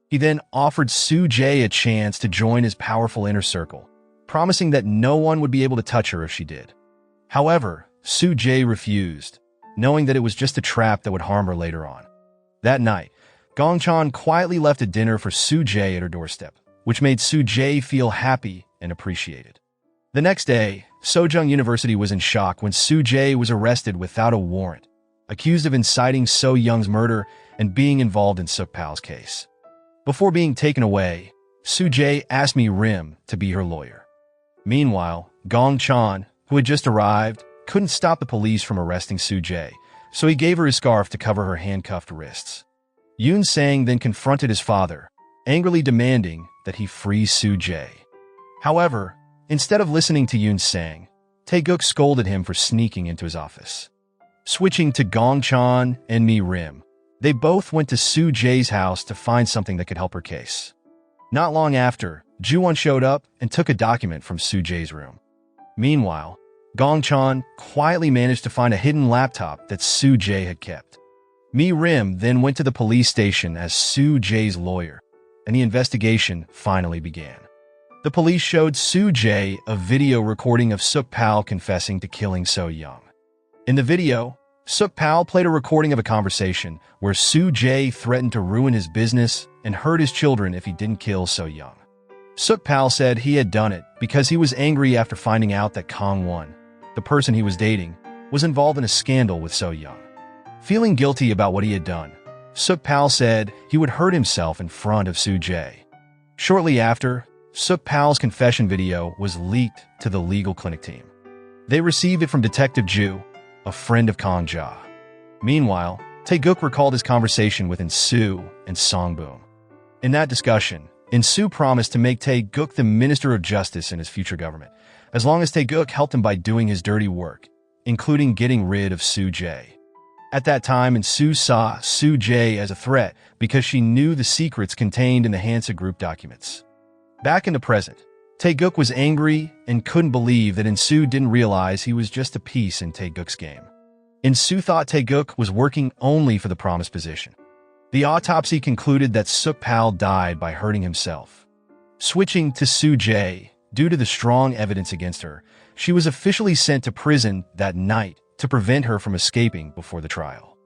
He then offered Soo Jae a chance to join his powerful inner circle, promising that no one would be able to touch her if she did. However, Soo Jae refused, knowing that it was just a trap that would harm her later on. That night, Gong Chan quietly left a dinner for Soo Jae at her doorstep, which made Soo Jae feel happy and appreciated. The next day, Sojung University was in shock when Soo Jae was arrested without a warrant, accused of inciting So Young's murder and being involved in Suk Pal's case. Before being taken away, Soo Jae asked Mi Rim to be her lawyer. Meanwhile, Gong Chan, who had just arrived, couldn't stop the police from arresting Soo Jae, so he gave her his scarf to cover her handcuffed wrists. Yoon Sang then confronted his father, angrily demanding that he free Soo Jae. However, instead of listening to Yoon Sang, Tae-guk scolded him for sneaking into his office. Switching to Gong Chan and Mi Rim, they both went to Soo Jae's house to find something that could help her case. Not long after, Ju-won showed up and took a document from Soo Jae's room. Meanwhile, Gong Chan quietly managed to find a hidden laptop that Soo Jae had kept. Mi Rim then went to the police station as Soo Jae's lawyer, and the investigation finally began. The police showed Soo Jae a video recording of Suk Pal confessing to killing So Young. In the video, Suk Pal played a recording of a conversation where Soo Jae threatened to ruin his business and hurt his children if he didn't kill So Young. Suk Pal said he had done it because he was angry after finding out that Kang Won, the person he was dating, was involved in a scandal with So Young. Feeling guilty about what he had done, Suk Pal said he would hurt himself in front of Soo Jae. Shortly after, Suk Pal's confession video was leaked to the legal clinic team. They received it from Detective Ju, a friend of Kang Ja. Meanwhile, Tae-guk recalled his conversation with In-soo and Song-boom. In that discussion, In-soo promised to make Tae-guk the Minister of Justice in his future government, as long as Tae-guk helped him by doing his dirty work, including getting rid of Soo Jae. At that time, In-soo saw Soo Jae as a threat because she knew the secrets contained in the Hansa Group documents. Back in the present, Tae-guk was angry and couldn't believe that In-soo didn't realize he was just a piece in Tae-guk's game. In-soo thought Tae-guk was working only for the promised position. The autopsy concluded that Suk Pal died by hurting himself. Switching to Soo Jae, due to the strong evidence against her, she was officially sent to prison that night to prevent her from escaping before the trial.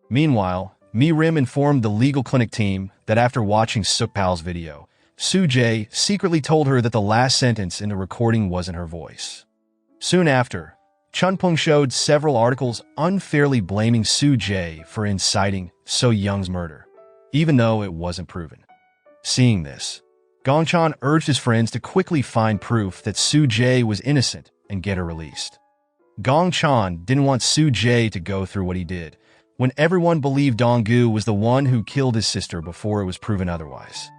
Meanwhile, Mi Rim informed the legal clinic team that after watching Suk Pal's video, Soo Jae secretly told her that the last sentence in the recording wasn't her voice. Soon after, Chunpung showed several articles unfairly blaming Soo Jae for inciting So Young's murder, even though it wasn't proven. Seeing this, Gong Chan urged his friends to quickly find proof that Soo Jae was innocent and get her released. Gong Chan didn't want Soo Jae to go through what he did, when everyone believed Dong-gu was the one who killed his sister before it was proven otherwise.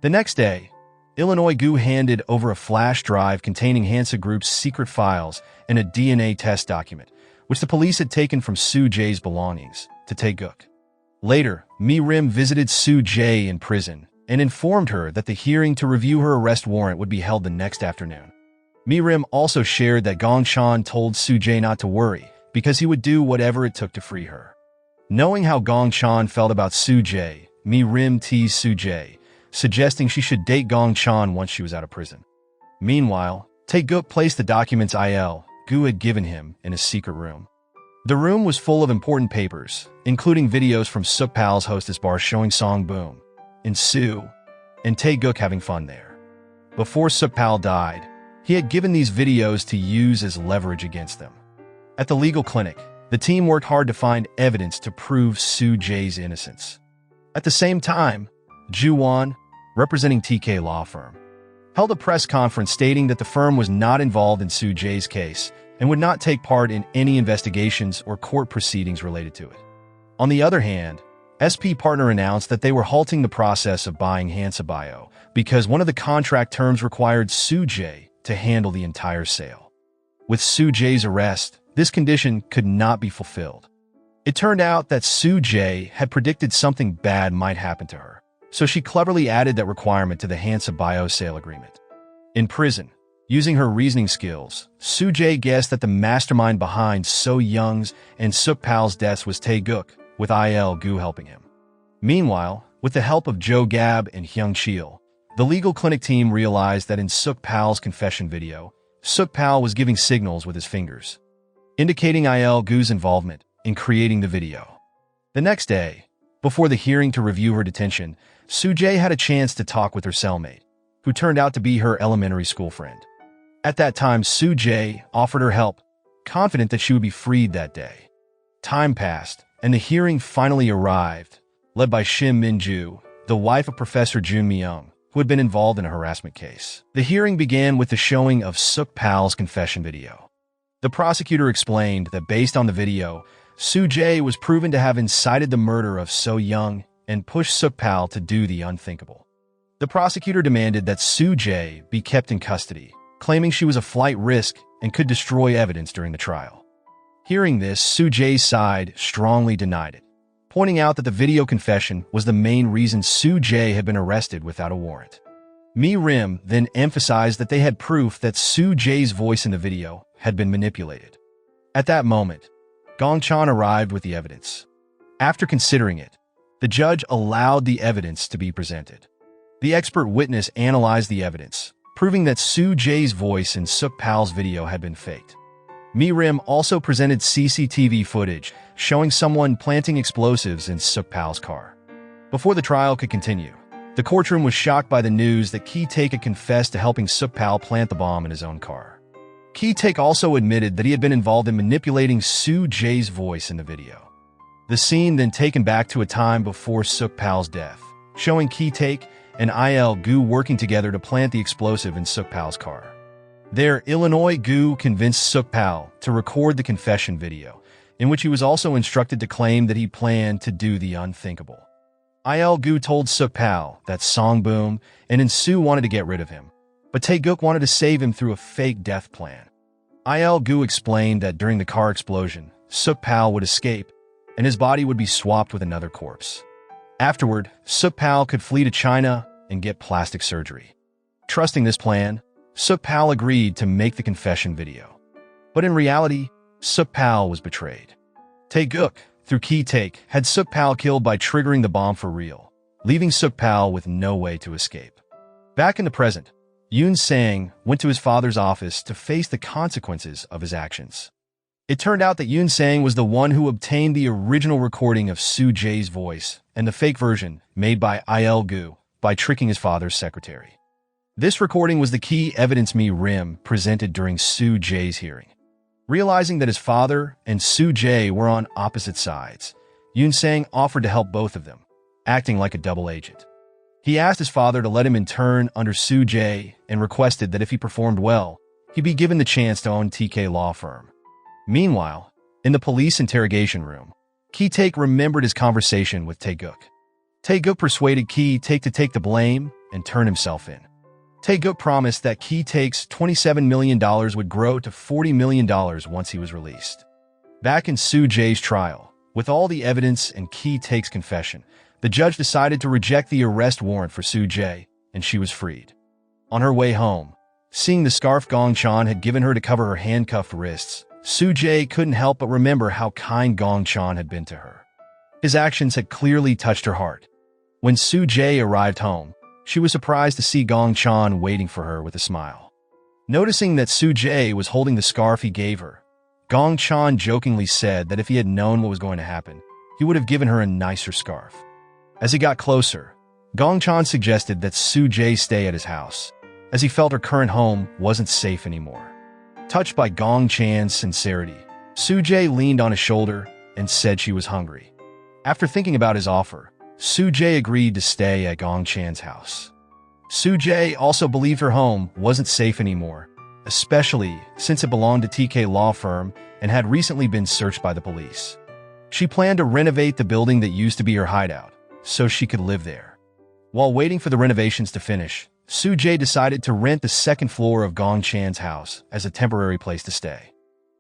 The next day, Illinois-gu handed over a flash drive containing Hansa Group's secret files and a DNA test document, which the police had taken from Soo Jae's belongings, to Tae-guk. Later, Mi-rim visited Soo Jae in prison and informed her that the hearing to review her arrest warrant would be held the next afternoon. Mi-rim also shared that Gong-chan told Soo Jae not to worry because he would do whatever it took to free her. Knowing how Gong-chan felt about Soo Jae, Mi-rim teased Soo Jae, suggesting she should date Gong-chan once she was out of prison. Meanwhile, Tae-guk placed the documents Il-gu had given him in a secret room. The room was full of important papers, including videos from Sukpal's hostess bar showing Song Boom and Soo and Tae-guk having fun there. Before Sukpal died, he had given these videos to use as leverage against them. At the legal clinic, the team worked hard to find evidence to prove Soo Jae's innocence. At the same time, Ju-won, representing TK law firm, held a press conference stating that the firm was not involved in Soo Jae's case and would not take part in any investigations or court proceedings related to it. On the other hand, SP Partner announced that they were halting the process of buying Hansa Bio because one of the contract terms required Soo Jae to handle the entire sale. With Soo Jae's arrest, this condition could not be fulfilled. It turned out that Soo Jae had predicted something bad might happen to her, so she cleverly added that requirement to the Hansa Bio sale agreement. In prison, using her reasoning skills, Soo Jae guessed that the mastermind behind So Young's and Sukpal's deaths was Tae-guk, with Il-gu helping him. Meanwhile, with the help of Jo Gab and Hyung Chil, the legal clinic team realized that in Sukpal's confession video, Sukpal was giving signals with his fingers, indicating Il-gu's involvement in creating the video. The next day, before the hearing to review her detention, Soo Jae had a chance to talk with her cellmate, who turned out to be her elementary school friend. At that time, Soo Jae offered her help, confident that she would be freed that day. Time passed, and the hearing finally arrived, led by Shim Min-ju, the wife of Professor Jun Myung, who had been involved in a harassment case. The hearing began with the showing of Sukpal's confession video. The prosecutor explained that based on the video, Soo Jae was proven to have incited the murder of So Young and pushed Sukpal to do the unthinkable. The prosecutor demanded that Soo Jae be kept in custody, claiming she was a flight risk and could destroy evidence during the trial. Hearing this, Soo Jae's side strongly denied it, pointing out that the video confession was the main reason Soo Jae had been arrested without a warrant. Mi-rim then emphasized that they had proof that Soo Jae's voice in the video had been manipulated. At that moment, Gong-chan arrived with the evidence. After considering it, the judge allowed the evidence to be presented. The expert witness analyzed the evidence, proving that Soo Jae's voice in Sukpal's video had been faked. Mi-rim also presented CCTV footage showing someone planting explosives in Sukpal's car. Before the trial could continue, the courtroom was shocked by the news that Ki-taek had confessed to helping Sukpal plant the bomb in his own car. Ki-taek also admitted that he had been involved in manipulating Soo Jae's voice in the video. The scene then taken back to a time before Sukpal's death, showing Ki-taek and Il-gu working together to plant the explosive in Sukpal's car. There, Il-gu convinced Sukpal to record the confession video, in which he was also instructed to claim that he planned to do the unthinkable. Il-gu told Sukpal that Song Boom and Soo wanted to get rid of him, but Tae-guk wanted to save him through a fake death plan. Il-gu explained that during the car explosion, Sukpal would escape, and his body would be swapped with another corpse. Afterward, Sukpal could flee to China and get plastic surgery. Trusting this plan, Sukpal agreed to make the confession video. But in reality, Sukpal was betrayed. Tae-guk, through Ki-taek, had Sukpal killed by triggering the bomb for real, leaving Sukpal with no way to escape. Back in the present, Yoon Sang went to his father's office to face the consequences of his actions. It turned out that Yoon Sang was the one who obtained the original recording of Soo Jae's voice and the fake version made by Il-gu by tricking his father's secretary. This recording was the key evidence Mi-rim presented during Soo Jae's hearing. Realizing that his father and Soo Jae were on opposite sides, Yoon Sang offered to help both of them, acting like a double agent. He asked his father to let him intern under Soo Jae and requested that if he performed well, he'd be given the chance to own TK law firm. Meanwhile, in the police interrogation room, Ki-taek remembered his conversation with Tae-guk. Tae-guk persuaded Ki-taek to take the blame and turn himself in. Tae-guk promised that Ki-taek's $27 million would grow to $40 million once he was released. Back in Soo Jae's trial, with all the evidence and Ki Taek's confession, the judge decided to reject the arrest warrant for Soo Jae, and she was freed. On her way home, seeing the scarf Gong Chan had given her to cover her handcuffed wrists, Soo Jae couldn't help but remember how kind Gong Chan had been to her. His actions had clearly touched her heart. When Soo Jae arrived home, she was surprised to see Gong Chan waiting for her with a smile. Noticing that Soo Jae was holding the scarf he gave her, Gong Chan jokingly said that if he had known what was going to happen, he would have given her a nicer scarf. As he got closer, Gong Chan suggested that Soo Jae stay at his house, as he felt her current home wasn't safe anymore. Touched by Gong Chan's sincerity, Soo Jae leaned on his shoulder and said she was hungry. After thinking about his offer, Soo Jae agreed to stay at Gong Chan's house. Soo Jae also believed her home wasn't safe anymore, especially since it belonged to TK law firm and had recently been searched by the police. She planned to renovate the building that used to be her hideout, so she could live there. While waiting for the renovations to finish, Soo Jae decided to rent the second floor of Gong Chan's house as a temporary place to stay.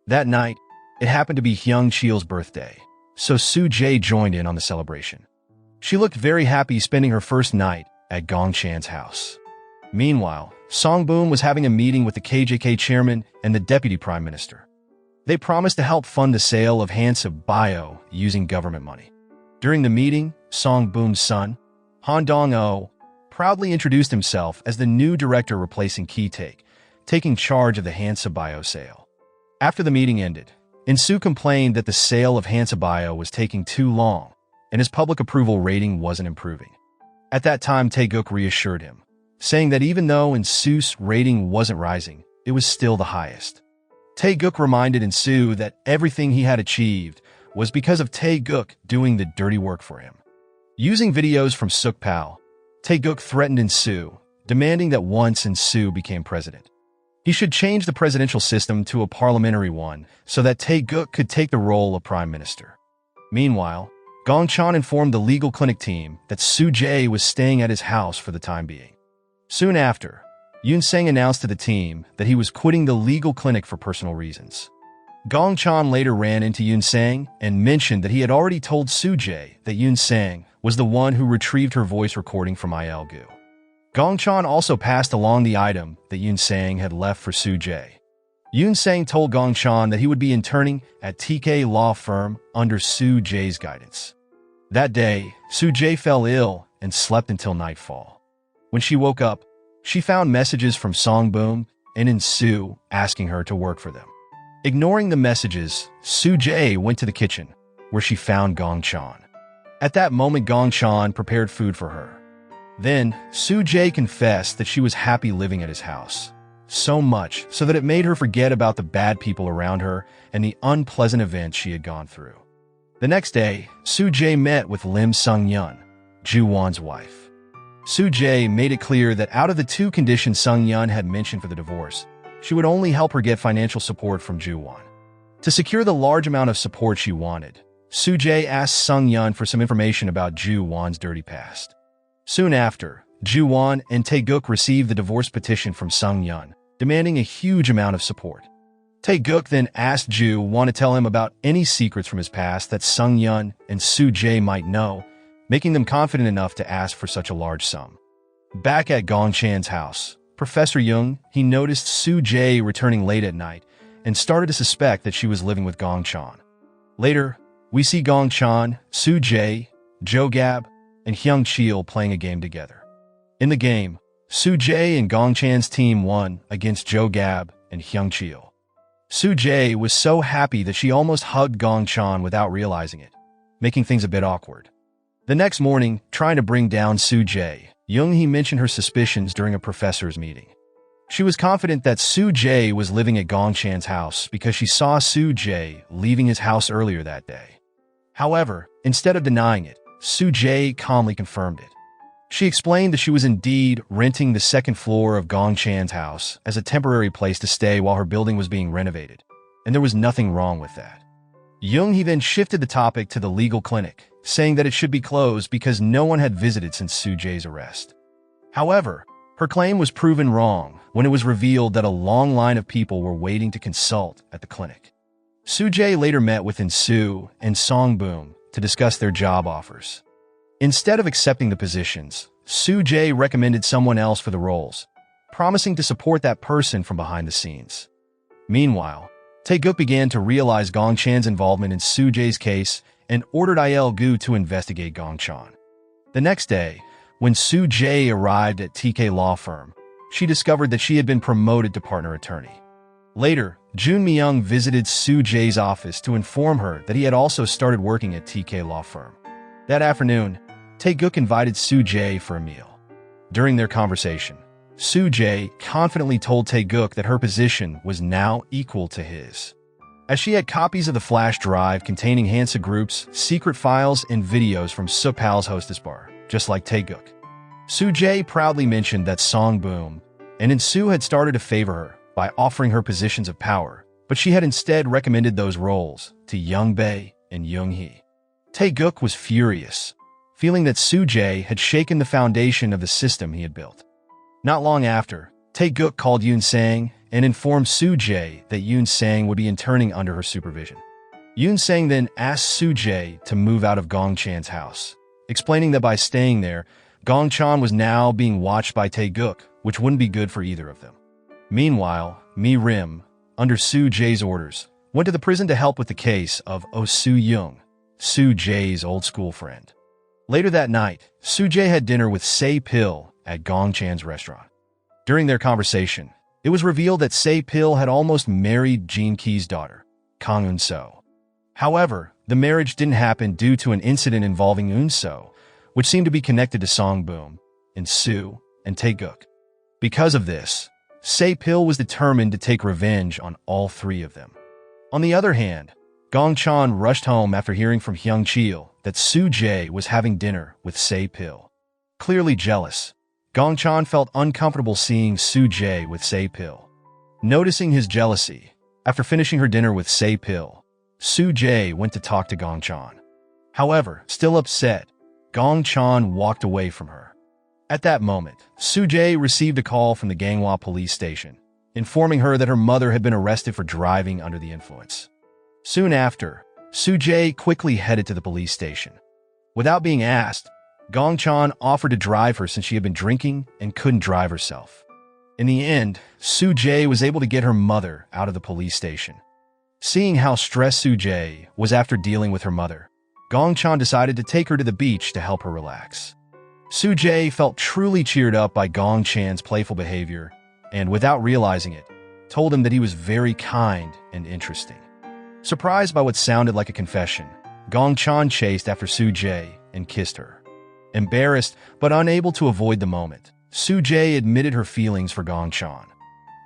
That night, it happened to be Hyung Cheol's birthday, so Soo Jae joined in on the celebration. She looked very happy spending her first night at Gong Chan's house. Meanwhile, Song Boom was having a meeting with the KJK chairman and the deputy prime minister. They promised to help fund the sale of Hansa Bio using government money. During the meeting, Song Boom's son, Han Dong-oh, proudly introduced himself as the new director replacing Ki Taek, taking charge of the Hansa Bio sale. After the meeting ended, In-soo complained that the sale of Hansa Bio was taking too long, and his public approval rating wasn't improving. At that time, Tae-guk reassured him, saying that even though In-soo's rating wasn't rising, it was still the highest. Tae-guk reminded In-soo that everything he had achieved was because of Tae-guk doing the dirty work for him. Using videos from Sukpal, Tae-guk threatened In-soo, demanding that once In-soo became president, he should change the presidential system to a parliamentary one so that Tae-guk could take the role of prime minister. Meanwhile, Gong Chan informed the legal clinic team that Soo Jae was staying at his house for the time being. Soon after, Yoon Sang announced to the team that he was quitting the legal clinic for personal reasons. Gong Chan later ran into Yoon Sang and mentioned that he had already told Soo Jae that Yoon Sang was the one who retrieved her voice recording from Il-gu. Gong Chan also passed along the item that Yoon Sang had left for Soo Jae. Yoon Sang told Gong Chan that he would be interning at TK law firm under Soo Jae's guidance. That day, Soo Jae fell ill and slept until nightfall. When she woke up, she found messages from Song Boom and In-soo asking her to work for them. Ignoring the messages, Soo Jae went to the kitchen, where she found Gong Chan. At that moment, Gong Chan prepared food for her. Then, Soo Jae confessed that she was happy living at his house, so much so that it made her forget about the bad people around her and the unpleasant events she had gone through. The next day, Soo Jae met with Lim Sung-yeon, Ju-won's wife. Soo Jae made it clear that out of the two conditions Sung-yeon had mentioned for the divorce, she would only help her get financial support from Ju-won. To secure the large amount of support she wanted, Soo Jae asked Sung-yeon for some information about Ju-won's dirty past. Soon after, Ju-won and Tae-guk received the divorce petition from Sung-yeon, demanding a huge amount of support. Tae-guk then asked Ju-won to tell him about any secrets from his past that Sung-yeon and Soo Jae might know, making them confident enough to ask for such a large sum. Back at Gong Chan's house, Professor Young, he noticed Soo Jae returning late at night and started to suspect that she was living with Gong Chan. Later, we see Gong Chan, Soo Jae, Jo Gab, and Hyung Cheol playing a game together. In the game, Soo Jae and Gong Chan's team won against Jo Gab and Hyung Cheol. Soo Jae was so happy that she almost hugged Gong Chan without realizing it, making things a bit awkward. The next morning, trying to bring down Soo Jae, Young-hee mentioned her suspicions during a professor's meeting. She was confident that Soo Jae was living at Gong Chan's house because she saw Soo Jae leaving his house earlier that day. However, instead of denying it, Soo Jae calmly confirmed it. She explained that she was indeed renting the second floor of Gong Chan's house as a temporary place to stay while her building was being renovated, and there was nothing wrong with that. Young-hee then shifted the topic to the legal clinic, saying that it should be closed because no one had visited since Soo Jae's arrest. However, her claim was proven wrong when it was revealed that a long line of people were waiting to consult at the clinic. Soo-jae later met with In-soo and Song-boom to discuss their job offers. Instead of accepting the positions, Soo-jae recommended someone else for the roles, promising to support that person from behind the scenes. Meanwhile, Tae-guk began to realize Gong-chan's involvement in Soo-jae's case and ordered Il-gu to investigate Gong-chan. The next day, when Soo-jae arrived at TK law firm, she discovered that she had been promoted to partner attorney. Later, Jun Myung visited Soo-jae's office to inform her that he had also started working at TK law firm. That afternoon, Tae-guk invited Soo-jae for a meal. During their conversation, Soo-jae confidently told Tae-guk that her position was now equal to his, as she had copies of the flash drive containing Hansa Group's secret files and videos from Sukpal's hostess bar, just like Tae-guk. Soo-jae proudly mentioned that Song-boom and In-soo had started to favor her by offering her positions of power, but she had instead recommended those roles to Young-bae and Young-hee. Tae-guk was furious, feeling that Soo-jae had shaken the foundation of the system he had built. Not long after, Tae-guk called Yoon-sang and informed Soo-jae that Yoon-sang would be interning under her supervision. Yoon-sang then asked Soo-jae to move out of Gong-chan's house, explaining that by staying there, Gong-chan was now being watched by Tae-guk, which wouldn't be good for either of them. Meanwhile, Mi-rim, under Soo-jae's orders, went to the prison to help with the case of Oh Soo-young, Soo-jae's old school friend. Later that night, Soo-jae had dinner with Se-pil at Gong-chan's restaurant. During their conversation, it was revealed that Se-pil had almost married Jin-ki's daughter, Kang Eun-soo. However, the marriage didn't happen due to an incident involving Eun-soo, which seemed to be connected to Song-boom, In-soo, and Tae-guk. Because of this, Se-pil was determined to take revenge on all three of them. On the other hand, Gong-chan rushed home after hearing from Hyung-chil that Soo-jae was having dinner with Se-pil. Clearly jealous, Gong-chan felt uncomfortable seeing Soo-jae with Se-pil. Noticing his jealousy, after finishing her dinner with Se-pil, Soo-jae went to talk to Gong-chan. However, still upset, Gong-chan walked away from her. At that moment, Soo-jae received a call from the Ganghwa police station, informing her that her mother had been arrested for driving under the influence. Soon after, Soo-jae quickly headed to the police station. Without being asked, Gong-chan offered to drive her since she had been drinking and couldn't drive herself. In the end, Soo-jae was able to get her mother out of the police station. Seeing how stressed Soo-jae was after dealing with her mother, Gong-chan decided to take her to the beach to help her relax. Soo-jae felt truly cheered up by Gong-chan's playful behavior and, without realizing it, told him that he was very kind and interesting. Surprised by what sounded like a confession, Gong-chan chased after Soo-jae and kissed her. Embarrassed but unable to avoid the moment, Soo-jae admitted her feelings for Gong-chan.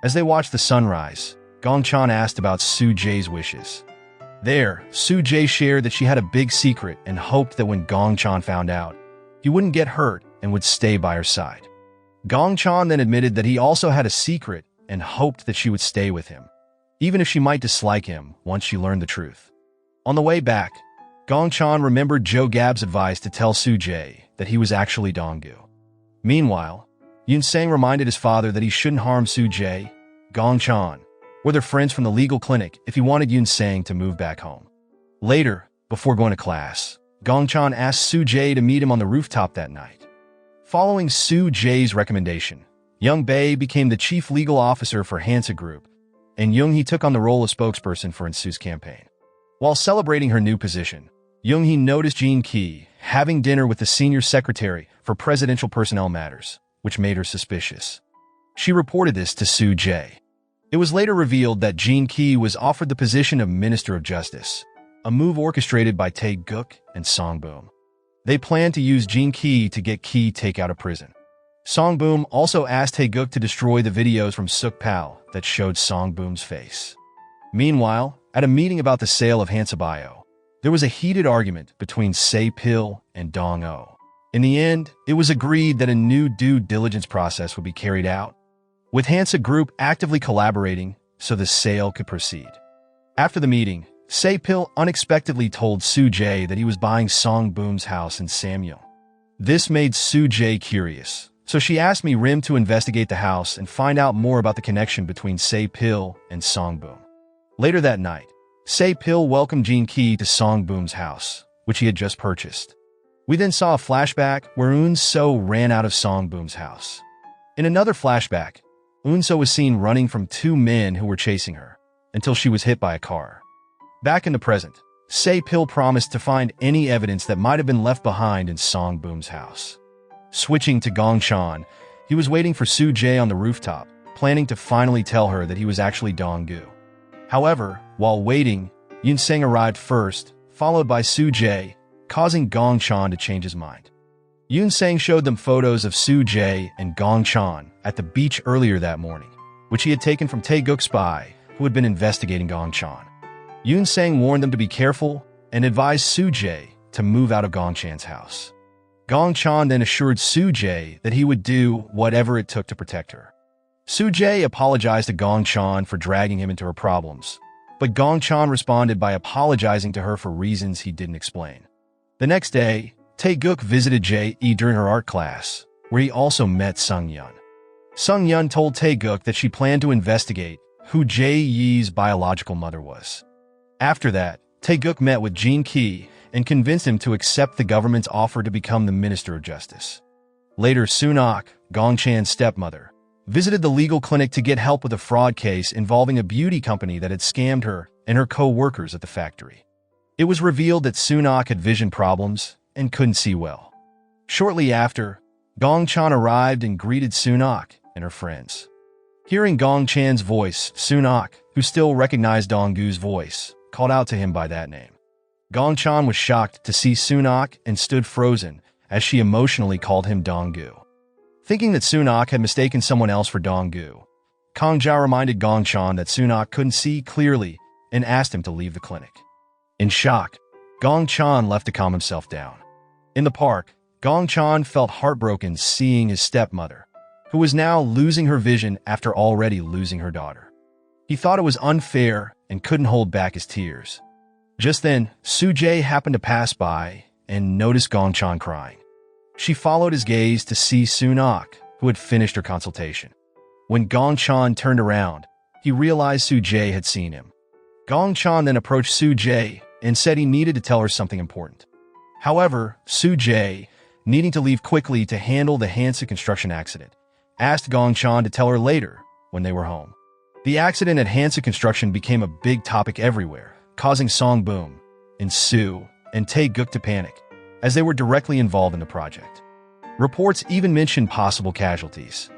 As they watched the sunrise, Gong-chan asked about Soo-jae's wishes. There, Soo-jae shared that she had a big secret and hoped that when Gong-chan found out, he wouldn't get hurt and would stay by her side. Gong-chan then admitted that he also had a secret and hoped that she would stay with him, even if she might dislike him once she learned the truth. On the way back, Gong-chan remembered Jo Gab's advice to tell Soo-jae that he was actually Dong-gu. Meanwhile, Yoon-sang reminded his father that he shouldn't harm Soo-jae, Gong-chan, or their friends from the legal clinic if he wanted Yoon-sang to move back home. Later, before going to class, Gong-chan asked Soo-jae to meet him on the rooftop that night. Following Soo-jae's recommendation, Young-bae became the chief legal officer for Hansa Group, and Young-hee took on the role of spokesperson for In-soo's campaign. While celebrating her new position, Young-hee noticed Jin-ki having dinner with the senior secretary for presidential personnel matters, which made her suspicious. She reported this to Soo-jae. It was later revealed that Jin-ki was offered the position of Minister of Justice, a move orchestrated by Tae-guk and Song-boom. They planned to use Jin-ki to get Ki take out of prison. Song-boom also asked Tae-guk to destroy the videos from Sukpal that showed Song-boom's face. Meanwhile, at a meeting about the sale of Hansa Bio, there was a heated argument between Se-pil and Dong-oh. In the end, it was agreed that a new due diligence process would be carried out, with Hansa Group actively collaborating so the sale could proceed. After the meeting, Se-pil unexpectedly told Soo-jae that he was buying Song-boom's house in Samyeong. This made Soo-jae curious, so she asked Mi-rim to investigate the house and find out more about the connection between Se-pil and Song-boom. Later that night, Se-pil welcomed Jin-ki to Song-boom's house, which he had just purchased. We then saw a flashback where Eun-so ran out of Song-boom's house. In another flashback, Eun-so was seen running from two men who were chasing her, until she was hit by a car. Back in the present, Se-pil promised to find any evidence that might have been left behind in Song-boom's house. Switching to Gong-chan, he was waiting for Soo-jae on the rooftop, planning to finally tell her that he was actually Dong-gu. However, while waiting, Yoon-sang arrived first, followed by Soo-jae, causing Gong-chan to change his mind. Yoon-sang showed them photos of Soo-jae and Gong-chan at the beach earlier that morning, which he had taken from Tae-guk's spy, who had been investigating Gong-chan. Yoon-sang warned them to be careful and advised Soo-jae to move out of Gong-chan's house. Gong-chan then assured Soo-jae that he would do whatever it took to protect her. Soo-jae apologized to Gong-chan for dragging him into her problems, but Gong-chan responded by apologizing to her for reasons he didn't explain. The next day, Tae-guk visited Jae during her art class, where he also met Sung-yeon. Sung-yeon told Tae-guk that she planned to investigate who Jae-ye's biological mother was. After that, Tae-guk met with Jin-ki and convinced him to accept the government's offer to become the Minister of Justice. Later, Soon-ok, Gong-chan's stepmother, visited the legal clinic to get help with a fraud case involving a beauty company that had scammed her and her co-workers at the factory. It was revealed that Soon-ok had vision problems and couldn't see well. Shortly after, Gong-chan arrived and greeted Soon-ok and her friends. Hearing Gong-chan's voice, Soon-ok, who still recognized Dong-gu's voice, called out to him by that name. Gong-chan was shocked to see Soon-ok and stood frozen as she emotionally called him Dong-gu. Thinking that Soon-ok had mistaken someone else for Dong-gu, Kang-ja reminded Gong-chan that Soon-ok couldn't see clearly and asked him to leave the clinic. In shock, Gong-chan left to calm himself down. In the park, Gong-chan felt heartbroken seeing his stepmother, who was now losing her vision after already losing her daughter. He thought it was unfair and couldn't hold back his tears. Just then, Soo-jae happened to pass by and noticed Gong-chan crying. She followed his gaze to see Soon-ok, who had finished her consultation. When Gong-chan turned around, he realized Soo-jae had seen him. Gong-chan then approached Soo-jae and said he needed to tell her something important. However, Soo-jae, needing to leave quickly to handle the Hansa construction accident, asked Gong-chan to tell her later when they were home. The accident at Hansa Construction became a big topic everywhere, causing Song-boom, and Soo, and Tae-guk to panic, as they were directly involved in the project. Reports even mentioned possible casualties.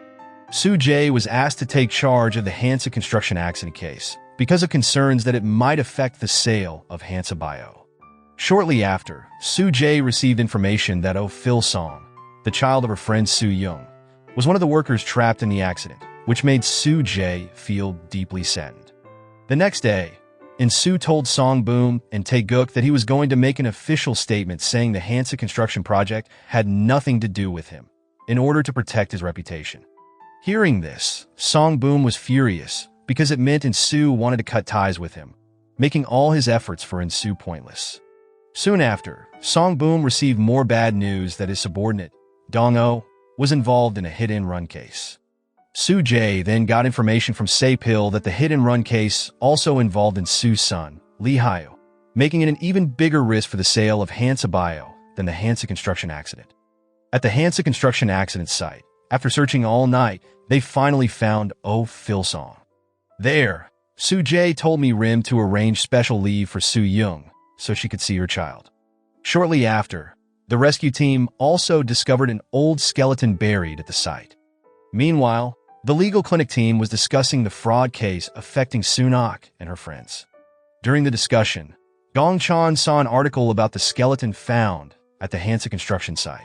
Soo-jae was asked to take charge of the Hansa Construction accident case because of concerns that it might affect the sale of Hansa Bio. Shortly after, Soo-jae received information that Oh Fil-song, the child of her friend Soo-young, was one of the workers trapped in the accident, which made Soo-jae feel deeply saddened. The next day, Soo told Song-boom and Tae-guk that he was going to make an official statement saying the Hansa construction project had nothing to do with him, in order to protect his reputation. Hearing this, Song-boom was furious because it meant Soo wanted to cut ties with him, making all his efforts for Soo pointless. Soon after, Song-boom received more bad news that his subordinate, Dong-oh, was involved in a hit-and-run case. Soo-jae then got information from Se-pil that the hit-and-run case also involved Soo's son, Lee Hyo, making it an even bigger risk for the sale of Hansa Bio than the Hansa construction accident. At the Hansa construction accident site, after searching all night, they finally found Oh Fil-song. There, Soo-jae told Rim to arrange special leave for Soo-young so she could see her child. Shortly after, the rescue team also discovered an old skeleton buried at the site. Meanwhile, the legal clinic team was discussing the fraud case affecting Soon-ok and her friends. During the discussion, Gong-chan saw an article about the skeleton found at the Hansa construction site.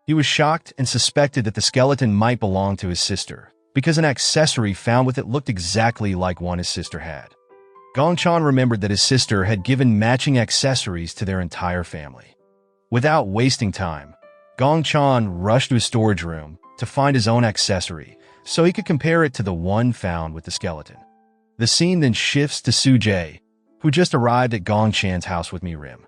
He was shocked and suspected that the skeleton might belong to his sister, because an accessory found with it looked exactly like one his sister had. Gong-chan remembered that his sister had given matching accessories to their entire family. Without wasting time, Gong-chan rushed to his storage room to find his own accessory, so he could compare it to the one found with the skeleton. The scene then shifts to Soo-jae, who just arrived at Gong-chan's house with Rim.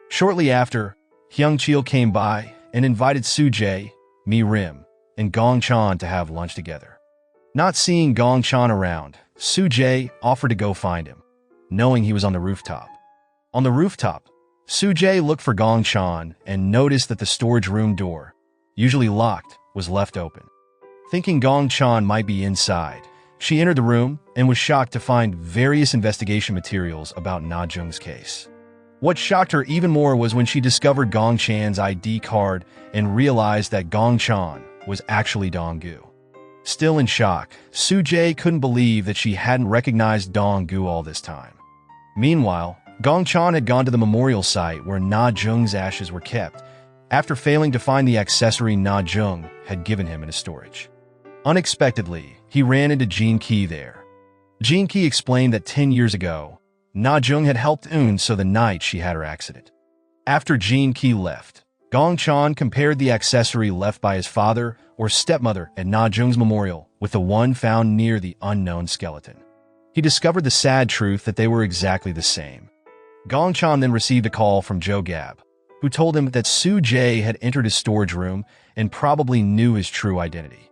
Shortly after, Hyung-chil came by and invited Soo-jae, Rim, and Gong-chan to have lunch together. Not seeing Gong-chan around, Soo-jae offered to go find him. knowing he was on the rooftop. On the rooftop, Soo-jae looked for Gong Chan and noticed that the storage room door, usually locked, was left open. Thinking Gong Chan might be inside, she entered the room and was shocked to find various investigation materials about Na Jung's case. What shocked her even more was when she discovered Gong Chan's ID card and realized that Gong Chan was actually Dong-gu. Still in shock, Soo-jae couldn't believe that she hadn't recognized Dong-gu all this time. Meanwhile, Gong Chan had gone to the memorial site where Na Jung's ashes were kept, after failing to find the accessory Na Jung had given him in his storage. Unexpectedly, he ran into Jin Ki there. Jin Ki explained that 10 years ago, Na Jung had helped Eun so the night she had her accident. After Jin Ki left, Gong Chan compared the accessory left by his father or stepmother at Na Jung's memorial with the one found near the unknown skeleton. He discovered the sad truth that they were exactly the same. Gong Chan then received a call from Jo Gab, who told him that Soo-jae had entered his storage room and probably knew his true identity.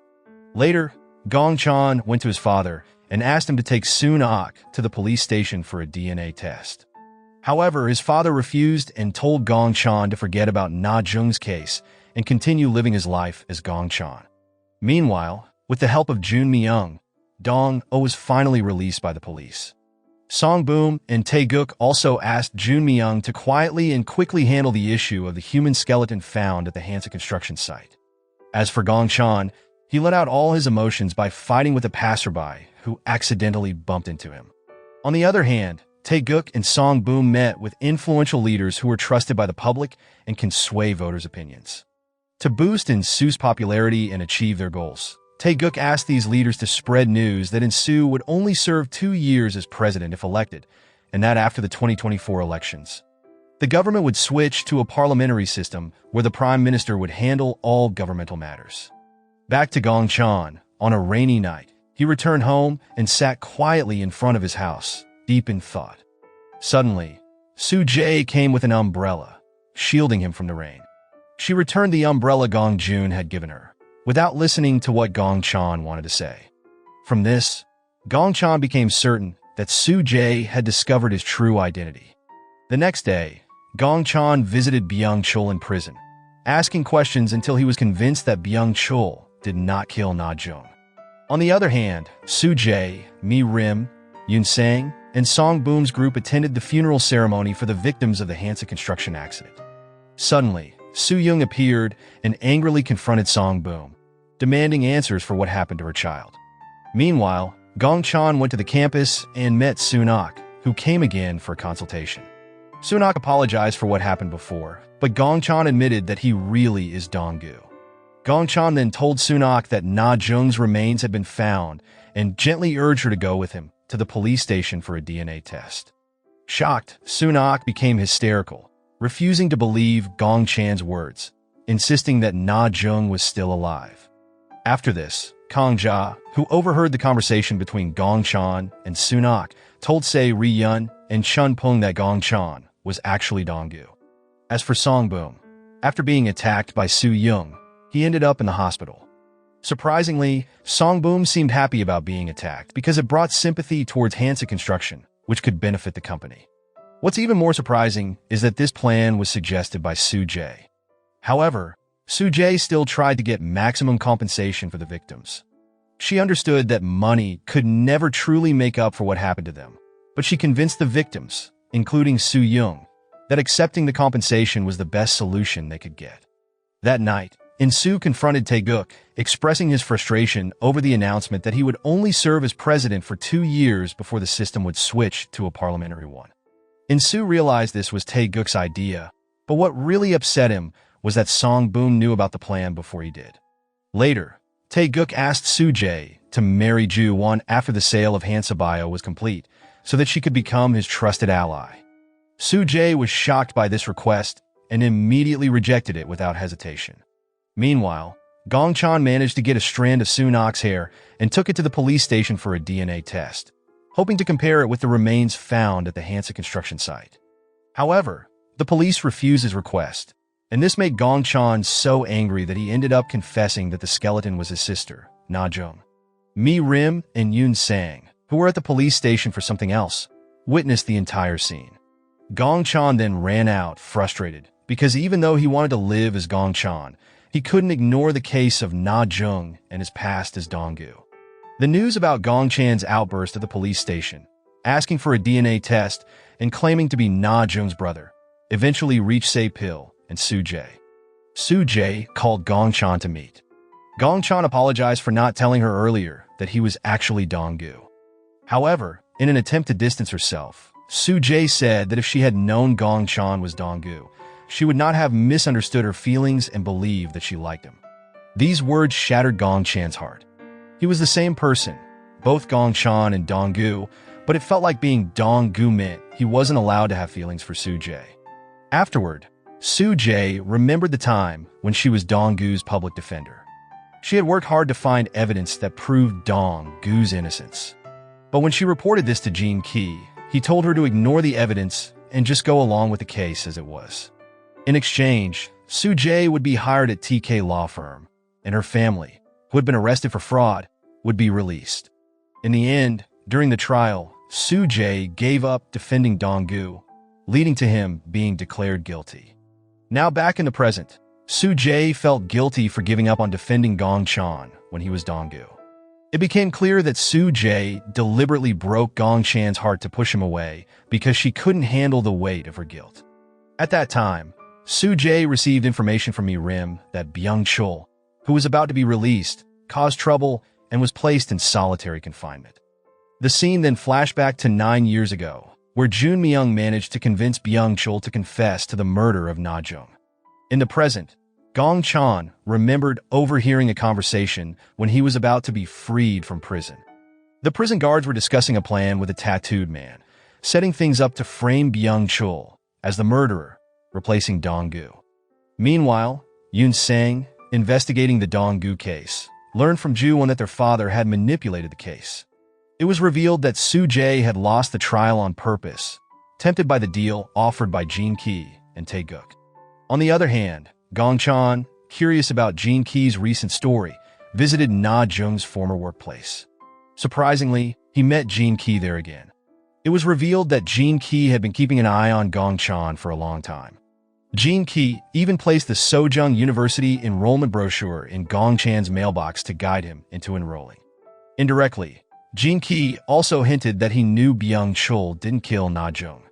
Later, Gong Chan went to his father and asked him to take Soon-ok to the police station for a DNA test. However, his father refused and told Gong Chan to forget about Na Jung's case and continue living his life as Gong Chan. Meanwhile, with the help of Jun Myung, Dong-o was finally released by the police. Song Boom and Tae-guk also asked Jun Myung to quietly and quickly handle the issue of the human skeleton found at the Hansa construction site. As for Gong Chan, he let out all his emotions by fighting with a passerby who accidentally bumped into him. On the other hand, Tae-guk and Song Boom met with influential leaders who were trusted by the public and can sway voters' opinions. To boost In-soo's popularity and achieve their goals, Tae-guk asked these leaders to spread news that In-soo would only serve 2 years as president if elected, and that after the 2024 elections. The government would switch to a parliamentary system where the prime minister would handle all governmental matters. Back to Gong Chan, on a rainy night, he returned home and sat quietly in front of his house, deep in thought. Suddenly, Soo-jae came with an umbrella, shielding him from the rain. She returned the umbrella Gong Jun had given her, without listening to what Gong Chan wanted to say. From this, Gong Chan became certain that Soo-jae had discovered his true identity. The next day, Gong Chan visited Byung-chul in prison, asking questions until he was convinced that Byung-chul did not kill Na Jung. On the other hand, Soo-jae, Mi-rim, Yoon-sang, and Song Boom's group attended the funeral ceremony for the victims of the Hansa construction accident. Suddenly, Soo-young appeared and angrily confronted Song Boom, demanding answers for what happened to her child. Meanwhile, Gong Chan went to the campus and met Soon-ok, who came again for a consultation. Soon-ok apologized for what happened before, but Gong Chan admitted that he really is Dong-gu. Gong Chan then told Soon-ok that Na Jung's remains had been found and gently urged her to go with him to the police station for a DNA test. Shocked, Soon-ok became hysterical, refusing to believe Gong Chan's words, insisting that Na Jung was still alive. After this, Kang Ja, who overheard the conversation between Gong Chan and Soon-ok, told Se Ri-yun and Chun Pung that Gong Chan was actually Dong-gu. As for Song Boom, after being attacked by Soo-young, he ended up in the hospital. Surprisingly, Song Boom seemed happy about being attacked because it brought sympathy towards Hansa construction, which could benefit the company. What's even more surprising is that this plan was suggested by Soo-jae. However, Soo-jae still tried to get maximum compensation for the victims. She understood that money could never truly make up for what happened to them, but she convinced the victims, including Soo-young, that accepting the compensation was the best solution they could get. That night, In-soo confronted Tae-guk, expressing his frustration over the announcement that he would only serve as president for 2 years before the system would switch to a parliamentary one. In-soo realized this was Tae-guk's idea, but what really upset him was that Song Boom knew about the plan before he did. Later, Tae-guk asked Soo-jae to marry Ju-won after the sale of Hansa Bio was complete, so that she could become his trusted ally. Soo-jae was shocked by this request and immediately rejected it without hesitation. Meanwhile, Gong Chan managed to get a strand of Soon-ok's hair and took it to the police station for a DNA test, hoping to compare it with the remains found at the Hansa construction site. However, the police refused his request, and this made Gong Chan so angry that he ended up confessing that the skeleton was his sister, Na Jung. Mi-rim and Yoon-sang, who were at the police station for something else, witnessed the entire scene. Gong Chan then ran out, frustrated, because even though he wanted to live as Gong Chan, he couldn't ignore the case of Na Jung and his past as Donggu. The news about Gong Chan's outburst at the police station, asking for a DNA test and claiming to be Na Jung's brother, eventually reached Se Pil and Su Jae. Su Jae called Gong Chan to meet. Gong Chan apologized for not telling her earlier that he was actually Donggu. However, in an attempt to distance herself, Su Jae said that if she had known Gong Chan was Donggu, she would not have misunderstood her feelings and believed that she liked him. These words shattered Gong Chan's heart. He was the same person, both Gong Chan and Donggu, but it felt like being Donggu meant he wasn't allowed to have feelings for Su Jae. Afterward, Su Jae remembered the time when she was Donggu's public defender. She had worked hard to find evidence that proved Donggu's innocence. But when she reported this to Jin Ki, he told her to ignore the evidence and just go along with the case as it was. In exchange, Su Jae would be hired at TK law firm, and her family, who had been arrested for fraud, would be released. In the end, during the trial, Su Jae gave up defending Donggu, leading to him being declared guilty. Now back in the present, Su Jae felt guilty for giving up on defending Gong Chan when he was Donggu. It became clear that Su Jae deliberately broke Gong Chan's heart to push him away because she couldn't handle the weight of her guilt. At that time, Su Jae received information from Mi Rim that Byung Chul, who was about to be released, caused trouble and was placed in solitary confinement. The scene then flashed back to 9 years ago, where Jun Myung managed to convince Byung Chul to confess to the murder of Na Jung. In the present, Gong Chan remembered overhearing a conversation when he was about to be freed from prison. The prison guards were discussing a plan with a tattooed man, setting things up to frame Byung Chul as the murderer, replacing Donggu. Meanwhile, Yoon Sang, investigating the Donggu case, learned from Ju-won that their father had manipulated the case. It was revealed that Su Jae had lost the trial on purpose, tempted by the deal offered by Jin Ki and Tae-guk. On the other hand, Gong Chan, curious about Jin Ki's recent story, visited Na Jung's former workplace. Surprisingly, he met Jin Ki there again. It was revealed that Jin Ki had been keeping an eye on Gong Chan for a long time. Jin Ki even placed the Sojung University enrollment brochure in Gong Chan's mailbox to guide him into enrolling. Indirectly, Jin Ki also hinted that he knew Byung Chul didn't kill Na Jung.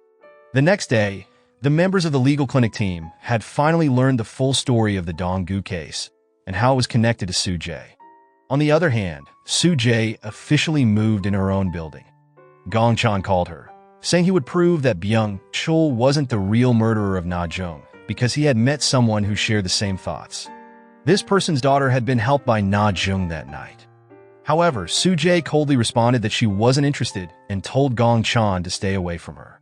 The next day, the members of the legal clinic team had finally learned the full story of the Donggu case and how it was connected to Su Jae. On the other hand, Su Jae officially moved in her own building. Gong Chan called her, saying he would prove that Byung Chul wasn't the real murderer of Na Jung because he had met someone who shared the same thoughts. This person's daughter had been helped by Na Jung that night. However, Su Jae coldly responded that she wasn't interested and told Gong Chan to stay away from her.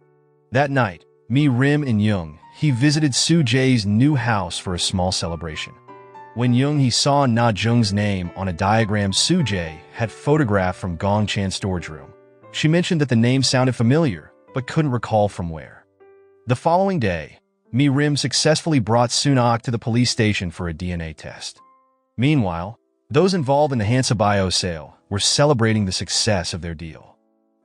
That night, Mi Rim and Young, he visited Su Jae's new house for a small celebration. When Young he saw Na Jung's name on a diagram Su Jae had photographed from Gong Chan's storage room. She mentioned that the name sounded familiar, but couldn't recall from where. The following day, Mi Rim successfully brought Sunak to the police station for a DNA test. Meanwhile, those involved in the Hansa Bio sale were celebrating the success of their deal.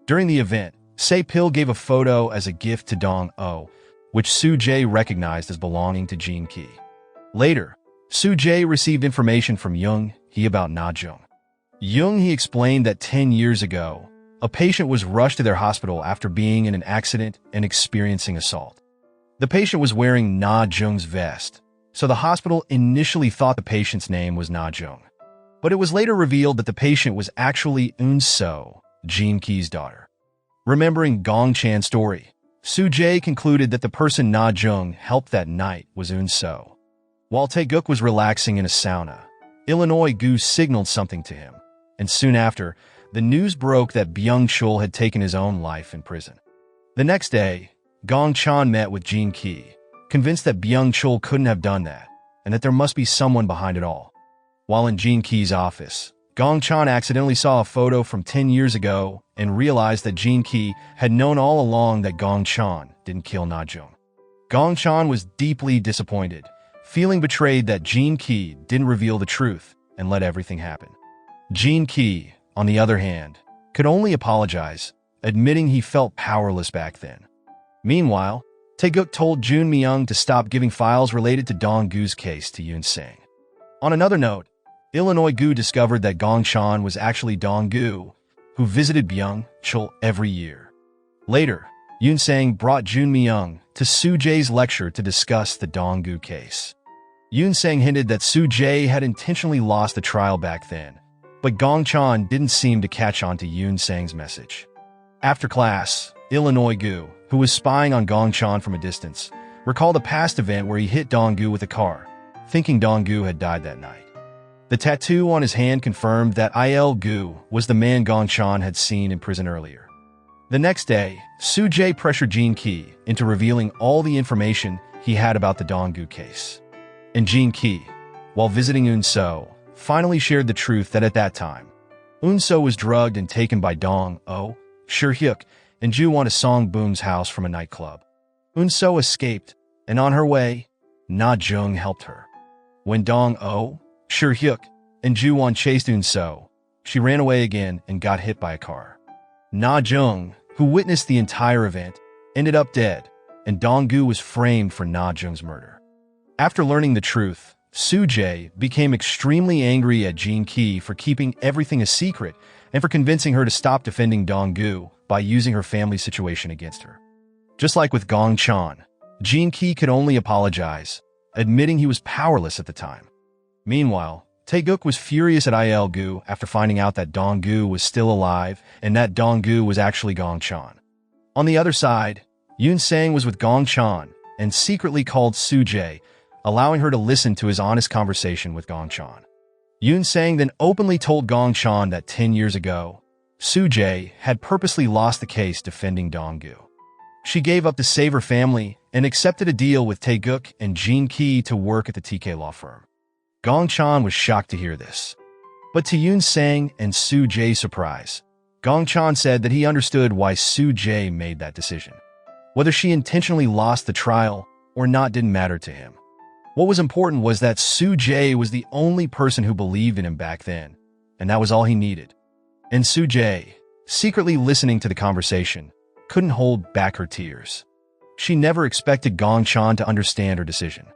During the event, Se Pil gave a photo as a gift to Dong-oh, which Su Jae recognized as belonging to Jin Ki. Later, Su Jae received information from Young Hee about Na Jung. Young Hee explained that 10 years ago, a patient was rushed to their hospital after being in an accident and experiencing assault. The patient was wearing Na Jung's vest, so the hospital initially thought the patient's name was Na Jung. But it was later revealed that the patient was actually Eun-so, Jin Ki's daughter. Remembering Gong Chan's story, Su Jae concluded that the person Na Jung helped that night was Eun-so. While Tae-guk was relaxing in a sauna, Illinois Gu signaled something to him, and soon after, the news broke that Byung Chul had taken his own life in prison. The next day, Gong Chan met with Jin Ki, convinced that Byung Chul couldn't have done that, and that there must be someone behind it all. While in Jin Ki's office, Gong Chan accidentally saw a photo from 10 years ago and realized that Jin Ki had known all along that Gong Chan didn't kill Na Jung. Gong Chan was deeply disappointed, feeling betrayed that Jin Ki didn't reveal the truth and let everything happen. Jin Ki, on the other hand, could only apologize, admitting he felt powerless back then. Meanwhile, Tae-guk told Jun Mi-young to stop giving files related to Dong-gu's case to Yoon-sang. On another note, Illinois-gu discovered that Gong-chan was actually Dong-gu, who visited Byung-chul every year. Later, Yoon-sang brought Jun Mi-young to Soo-jae's lecture to discuss the Dong-gu case. Yoon-sang hinted that Soo-jae had intentionally lost the trial back then, but Gong-chan didn't seem to catch on to Yoon-sang's message. After class, Illinois-gu, who was spying on Gong-chan from a distance, recalled a past event where he hit Dong-gu with a car, thinking Dong-gu had died that night. The tattoo on his hand confirmed that Il-gu was the man Gong-chan had seen in prison earlier. The next day, Soo-jae pressured Jin-ki into revealing all the information he had about the Dong-gu case. And Jin-ki, while visiting Eun-seo, finally shared the truth that at that time, Eun-seo was drugged and taken by Dong-oh, Shir-hyuk, and Ju-won to Song-boom's house from a nightclub. Eun-seo escaped, and on her way, Na-jung helped her. When Dong-oh, Shir-hyuk, and Ju-won chased Eun-seo, she ran away again and got hit by a car. Na-jung, who witnessed the entire event, ended up dead, and Dong-gu was framed for Na-jung's murder. After learning the truth, Soo-jae became extremely angry at Jin-ki for keeping everything a secret and for convincing her to stop defending Dong-gu by using her family situation against her. Just like with Gong-chan, Jin-ki could only apologize, admitting he was powerless at the time. Meanwhile, Tae-guk was furious at Il-gu after finding out that Dong-gu was still alive and that Dong-gu was actually Gong-chan. On the other side, Yoon-sang was with Gong-chan and secretly called Soo-jae, allowing her to listen to his honest conversation with Gong-chan. Yoon-sang then openly told Gong-chan that 10 years ago, Soo-jae had purposely lost the case defending Dong-gu. She gave up to save her family and accepted a deal with Tae-guk and Jin-ki to work at the TK law firm. Gong-chan was shocked to hear this. But to Yoon-sang and Soo-jae's surprise, Gong-chan said that he understood why Soo-jae made that decision. Whether she intentionally lost the trial or not didn't matter to him. What was important was that Soo-jae was the only person who believed in him back then, and that was all he needed. And Soo-jae, secretly listening to the conversation, couldn't hold back her tears. She never expected Gong-chan to understand her decision.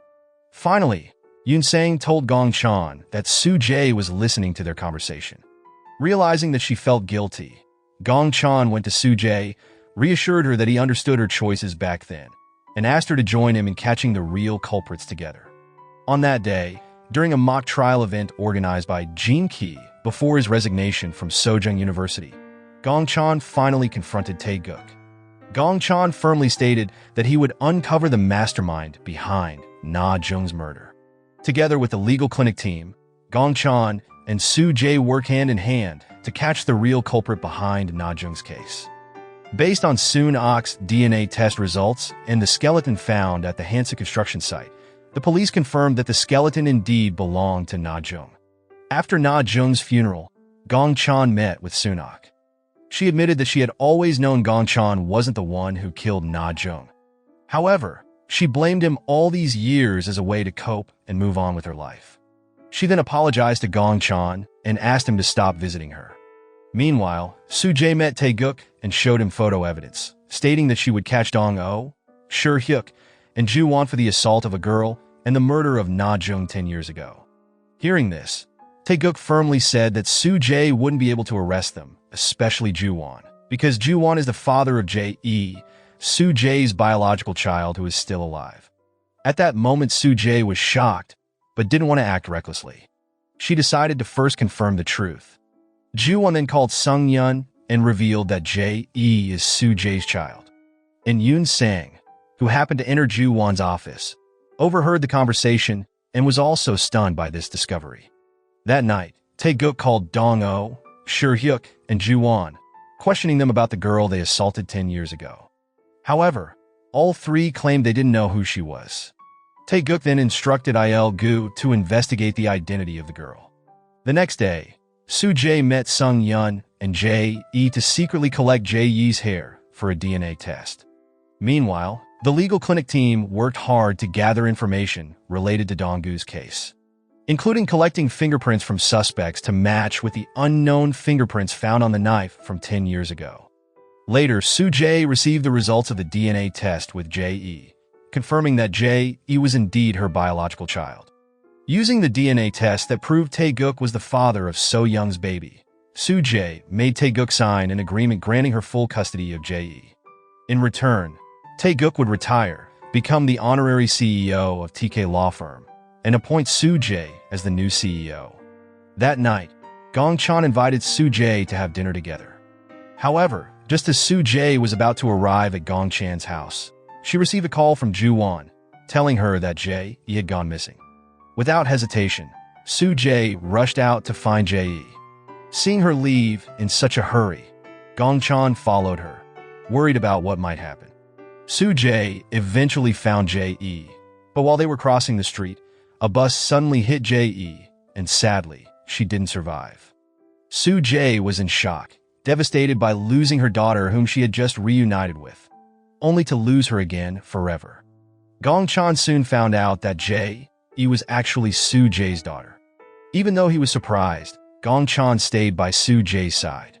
Finally, Yoon-sang told Gong-chan that Soo-jae was listening to their conversation. Realizing that she felt guilty, Gong-chan went to Soo-jae, reassured her that he understood her choices back then, and asked her to join him in catching the real culprits together. On that day, during a mock trial event organized by Jin-ki before his resignation from Sojung University, Gong-chan finally confronted Tae-guk. Gong-chan firmly stated that he would uncover the mastermind behind Na-jung's murder. Together with the legal clinic team, Gong-chan and Soo-jae work hand in hand to catch the real culprit behind Na-jung's case. Based on Soon-ok's DNA test results and the skeleton found at the Hansa construction site, the police confirmed that the skeleton indeed belonged to Na-jung. After Na-jung's funeral, Gong-chan met with Soon-ok. She admitted that she had always known Gong-chan wasn't the one who killed Na-jung. However, she blamed him all these years as a way to cope and move on with her life. She then apologized to Gong-chan and asked him to stop visiting her. Meanwhile, Soo-jae met Tae-guk and showed him photo evidence, stating that she would catch Dong-oh, Shir-hyuk, and Ju-won for the assault of a girl and the murder of Na-jung 10 years ago. Hearing this, Tae-guk firmly said that Soo-jae wouldn't be able to arrest them, especially Ju-won, because Ju-won is the father of Jae, Soo-jae's biological child who is still alive. At that moment, Soo-jae was shocked, but didn't want to act recklessly. She decided to first confirm the truth. Ju-won then called Sung-yeon and revealed that Jae is Soo-jae's child. And Yoon-sang, who happened to enter Ju-won's office, overheard the conversation and was also stunned by this discovery. That night, Tae-guk called Dong-oh, Shir-hyuk, and Ju-won, questioning them about the girl they assaulted 10 years ago. However, all three claimed they didn't know who she was. Tae-guk then instructed Il-gu to investigate the identity of the girl. The next day, Soo-jae met Sung-yeon and Jae to secretly collect Jae's hair for a DNA test. Meanwhile, the legal clinic team worked hard to gather information related to Dong-gu's case, including collecting fingerprints from suspects to match with the unknown fingerprints found on the knife from 10 years ago. Later, Soo Jae received the results of the DNA test with Jae, confirming that Jae was indeed her biological child. Using the DNA test that proved Tae-guk was the father of So Young's baby, Soo Jae made Tae-guk sign an agreement granting her full custody of Jae. In return, Tae-guk would retire, become the honorary CEO of TK law firm, and appoint Soo Jae as the new CEO. That night, Gong Chan invited Soo Jae to have dinner together. However, just as Soo Jae was about to arrive at Gong Chan's house, she received a call from Ju Won, telling her that Jae had gone missing. Without hesitation, Soo Jae rushed out to find Jae. Seeing her leave in such a hurry, Gong Chan followed her, worried about what might happen. Soo Jae eventually found Jae, but while they were crossing the street, a bus suddenly hit Jae, and sadly, she didn't survive. Soo Jae was in shock, devastated by losing her daughter whom she had just reunited with, only to lose her again forever. Gong Chan soon found out that Jae was actually Soo Jae's daughter. Even though he was surprised, Gong Chan stayed by Soo Jae's side.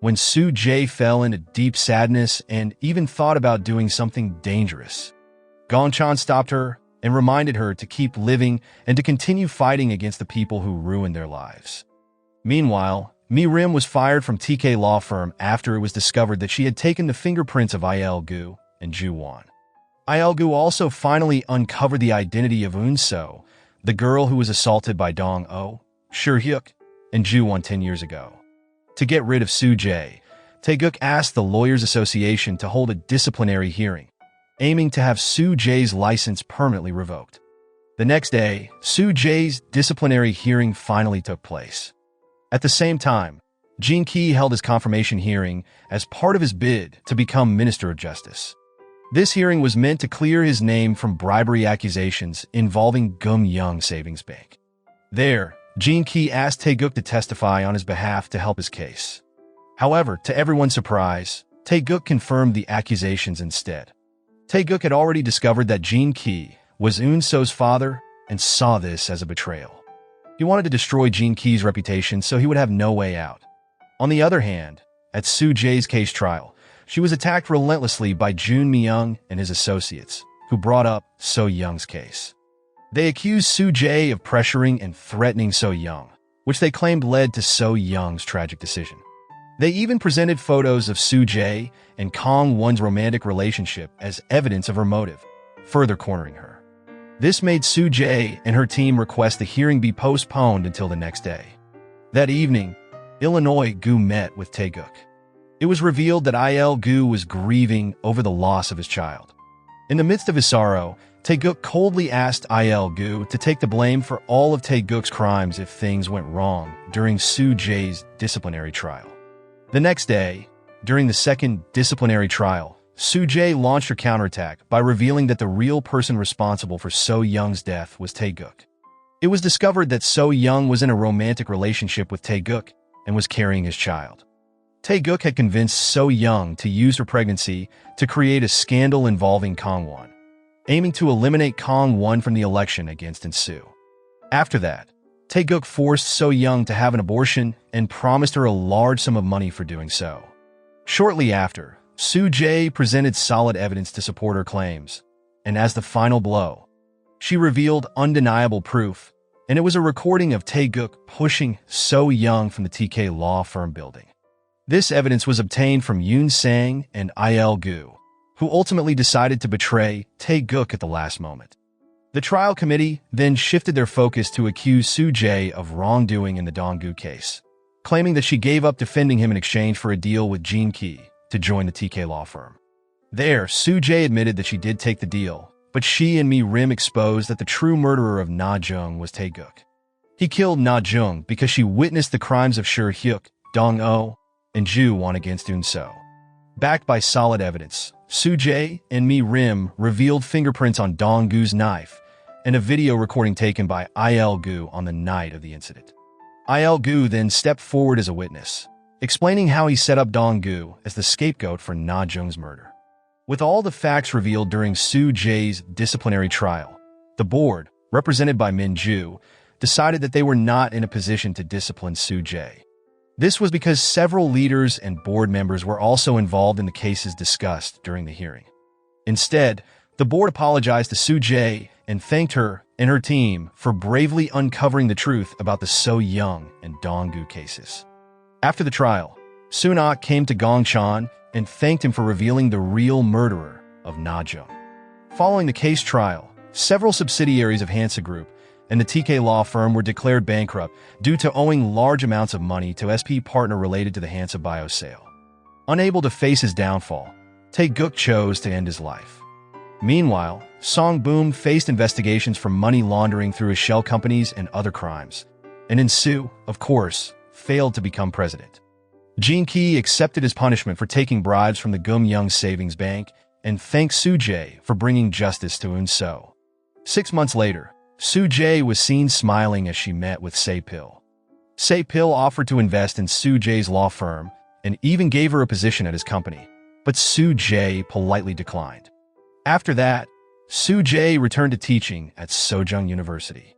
When Soo Jae fell into deep sadness and even thought about doing something dangerous, Gong Chan stopped her and reminded her to keep living and to continue fighting against the people who ruined their lives. Meanwhile, Mi Rim was fired from TK law firm after it was discovered that she had taken the fingerprints of Il-gu and Ju Won. Il-gu also finally uncovered the identity of Eun-so, the girl who was assaulted by Dong-oh, Shir-hyuk, and Ju Won 10 years ago. To get rid of Soo Jae, Tae-guk asked the Lawyers Association to hold a disciplinary hearing, aiming to have Soo Jae's license permanently revoked. The next day, Soo Jae's disciplinary hearing finally took place. At the same time, Jin Ki held his confirmation hearing as part of his bid to become Minister of Justice. This hearing was meant to clear his name from bribery accusations involving Gum Young Savings Bank. There, Jin Ki asked Tae-guk to testify on his behalf to help his case. However, to everyone's surprise, Tae-guk confirmed the accusations instead. Tae-guk had already discovered that Jin Ki was Eun-so's father and saw this as a betrayal. He wanted to destroy Jin Ki's reputation so he would have no way out. On the other hand, at Soo Jae's case trial, she was attacked relentlessly by Jun Mi-young and his associates, who brought up So Young's case. They accused Soo Jae of pressuring and threatening So Young, which they claimed led to So Young's tragic decision. They even presented photos of Soo Jae and Kang Won's romantic relationship as evidence of her motive, further cornering her. This made Soo Jae and her team request the hearing be postponed until the next day. That evening, Il-gu met with Tae-guk. It was revealed that Il-gu was grieving over the loss of his child. In the midst of his sorrow, Tae-guk coldly asked Il-gu to take the blame for all of Tae-guk's crimes if things went wrong during Soo Jae's disciplinary trial. The next day, during the second disciplinary trial, Soo Jae launched her counterattack by revealing that the real person responsible for So Young's death was Tae-guk. It was discovered that So Young was in a romantic relationship with Tae-guk and was carrying his child. Tae-guk had convinced So Young to use her pregnancy to create a scandal involving Kang Won, aiming to eliminate Kang Won from the election against Soo. After that, Tae-guk forced So Young to have an abortion and promised her a large sum of money for doing so. Shortly after, Soo Jae presented solid evidence to support her claims, and as the final blow, she revealed undeniable proof, and it was a recording of Tae-guk pushing So Young from the TK law firm building. This evidence was obtained from Yoon Sang and Il-gu, who ultimately decided to betray Tae-guk at the last moment. The trial committee then shifted their focus to accuse Soo Jae of wrongdoing in the Dong-gu case, claiming that she gave up defending him in exchange for a deal with Jin Ki to join the TK law firm. There, Soo Jae admitted that she did take the deal, but she and Mi Rim exposed that the true murderer of Na Jung was Tae-guk. He killed Na Jung because she witnessed the crimes of Shir-hyuk, Dong-oh, and Ju Won against Eun-so. Backed by solid evidence, Soo Jae and Mi Rim revealed fingerprints on Dong-gu's knife and a video recording taken by Il-gu on the night of the incident. Il-gu then stepped forward as a witness, explaining how he set up Dong-gu as the scapegoat for Na Jung's murder. With all the facts revealed during Soo Jae's disciplinary trial, the board, represented by Min Ju, decided that they were not in a position to discipline Soo Jae. This was because several leaders and board members were also involved in the cases discussed during the hearing. Instead, the board apologized to Soo-jae and thanked her and her team for bravely uncovering the truth about the So-young and Dong-gu cases. After the trial, Soon-ok came to Gong-chan and thanked him for revealing the real murderer of Na-jung. Following the case trial, several subsidiaries of Hansa Group and the TK law firm were declared bankrupt due to owing large amounts of money to SP partner related to the Hansa Bio sale. Unable to face his downfall, Tae-guk chose to end his life. Meanwhile, Song-boom faced investigations for money laundering through his shell companies and other crimes. And In-soo, of course, failed to become president. Jin-ki accepted his punishment for taking bribes from the Gum-young Savings Bank and thanked Soo-jae for bringing justice to Un-soo. 6 months later, Soo-jae was seen smiling as she met with Se-pil. Se-pil offered to invest in Soo-jae's law firm and even gave her a position at his company, but Soo-jae politely declined. After that, Soo-jae returned to teaching at Sojung University.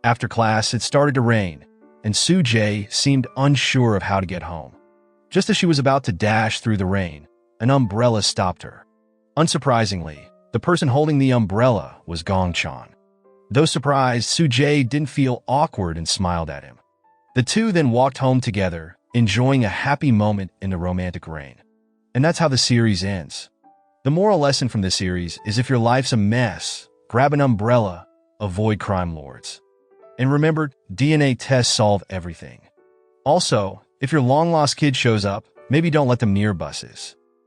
After class, it started to rain, and Soo-jae seemed unsure of how to get home. Just as she was about to dash through the rain, an umbrella stopped her. Unsurprisingly, the person holding the umbrella was Gong-chan. Though surprised, Soo-jae didn't feel awkward and smiled at him. The two then walked home together, enjoying a happy moment in the romantic rain. And that's how the series ends. The moral lesson from this series is if your life's a mess, grab an umbrella, avoid crime lords. And remember, DNA tests solve everything. Also, if your long-lost kid shows up, maybe don't let them near buses.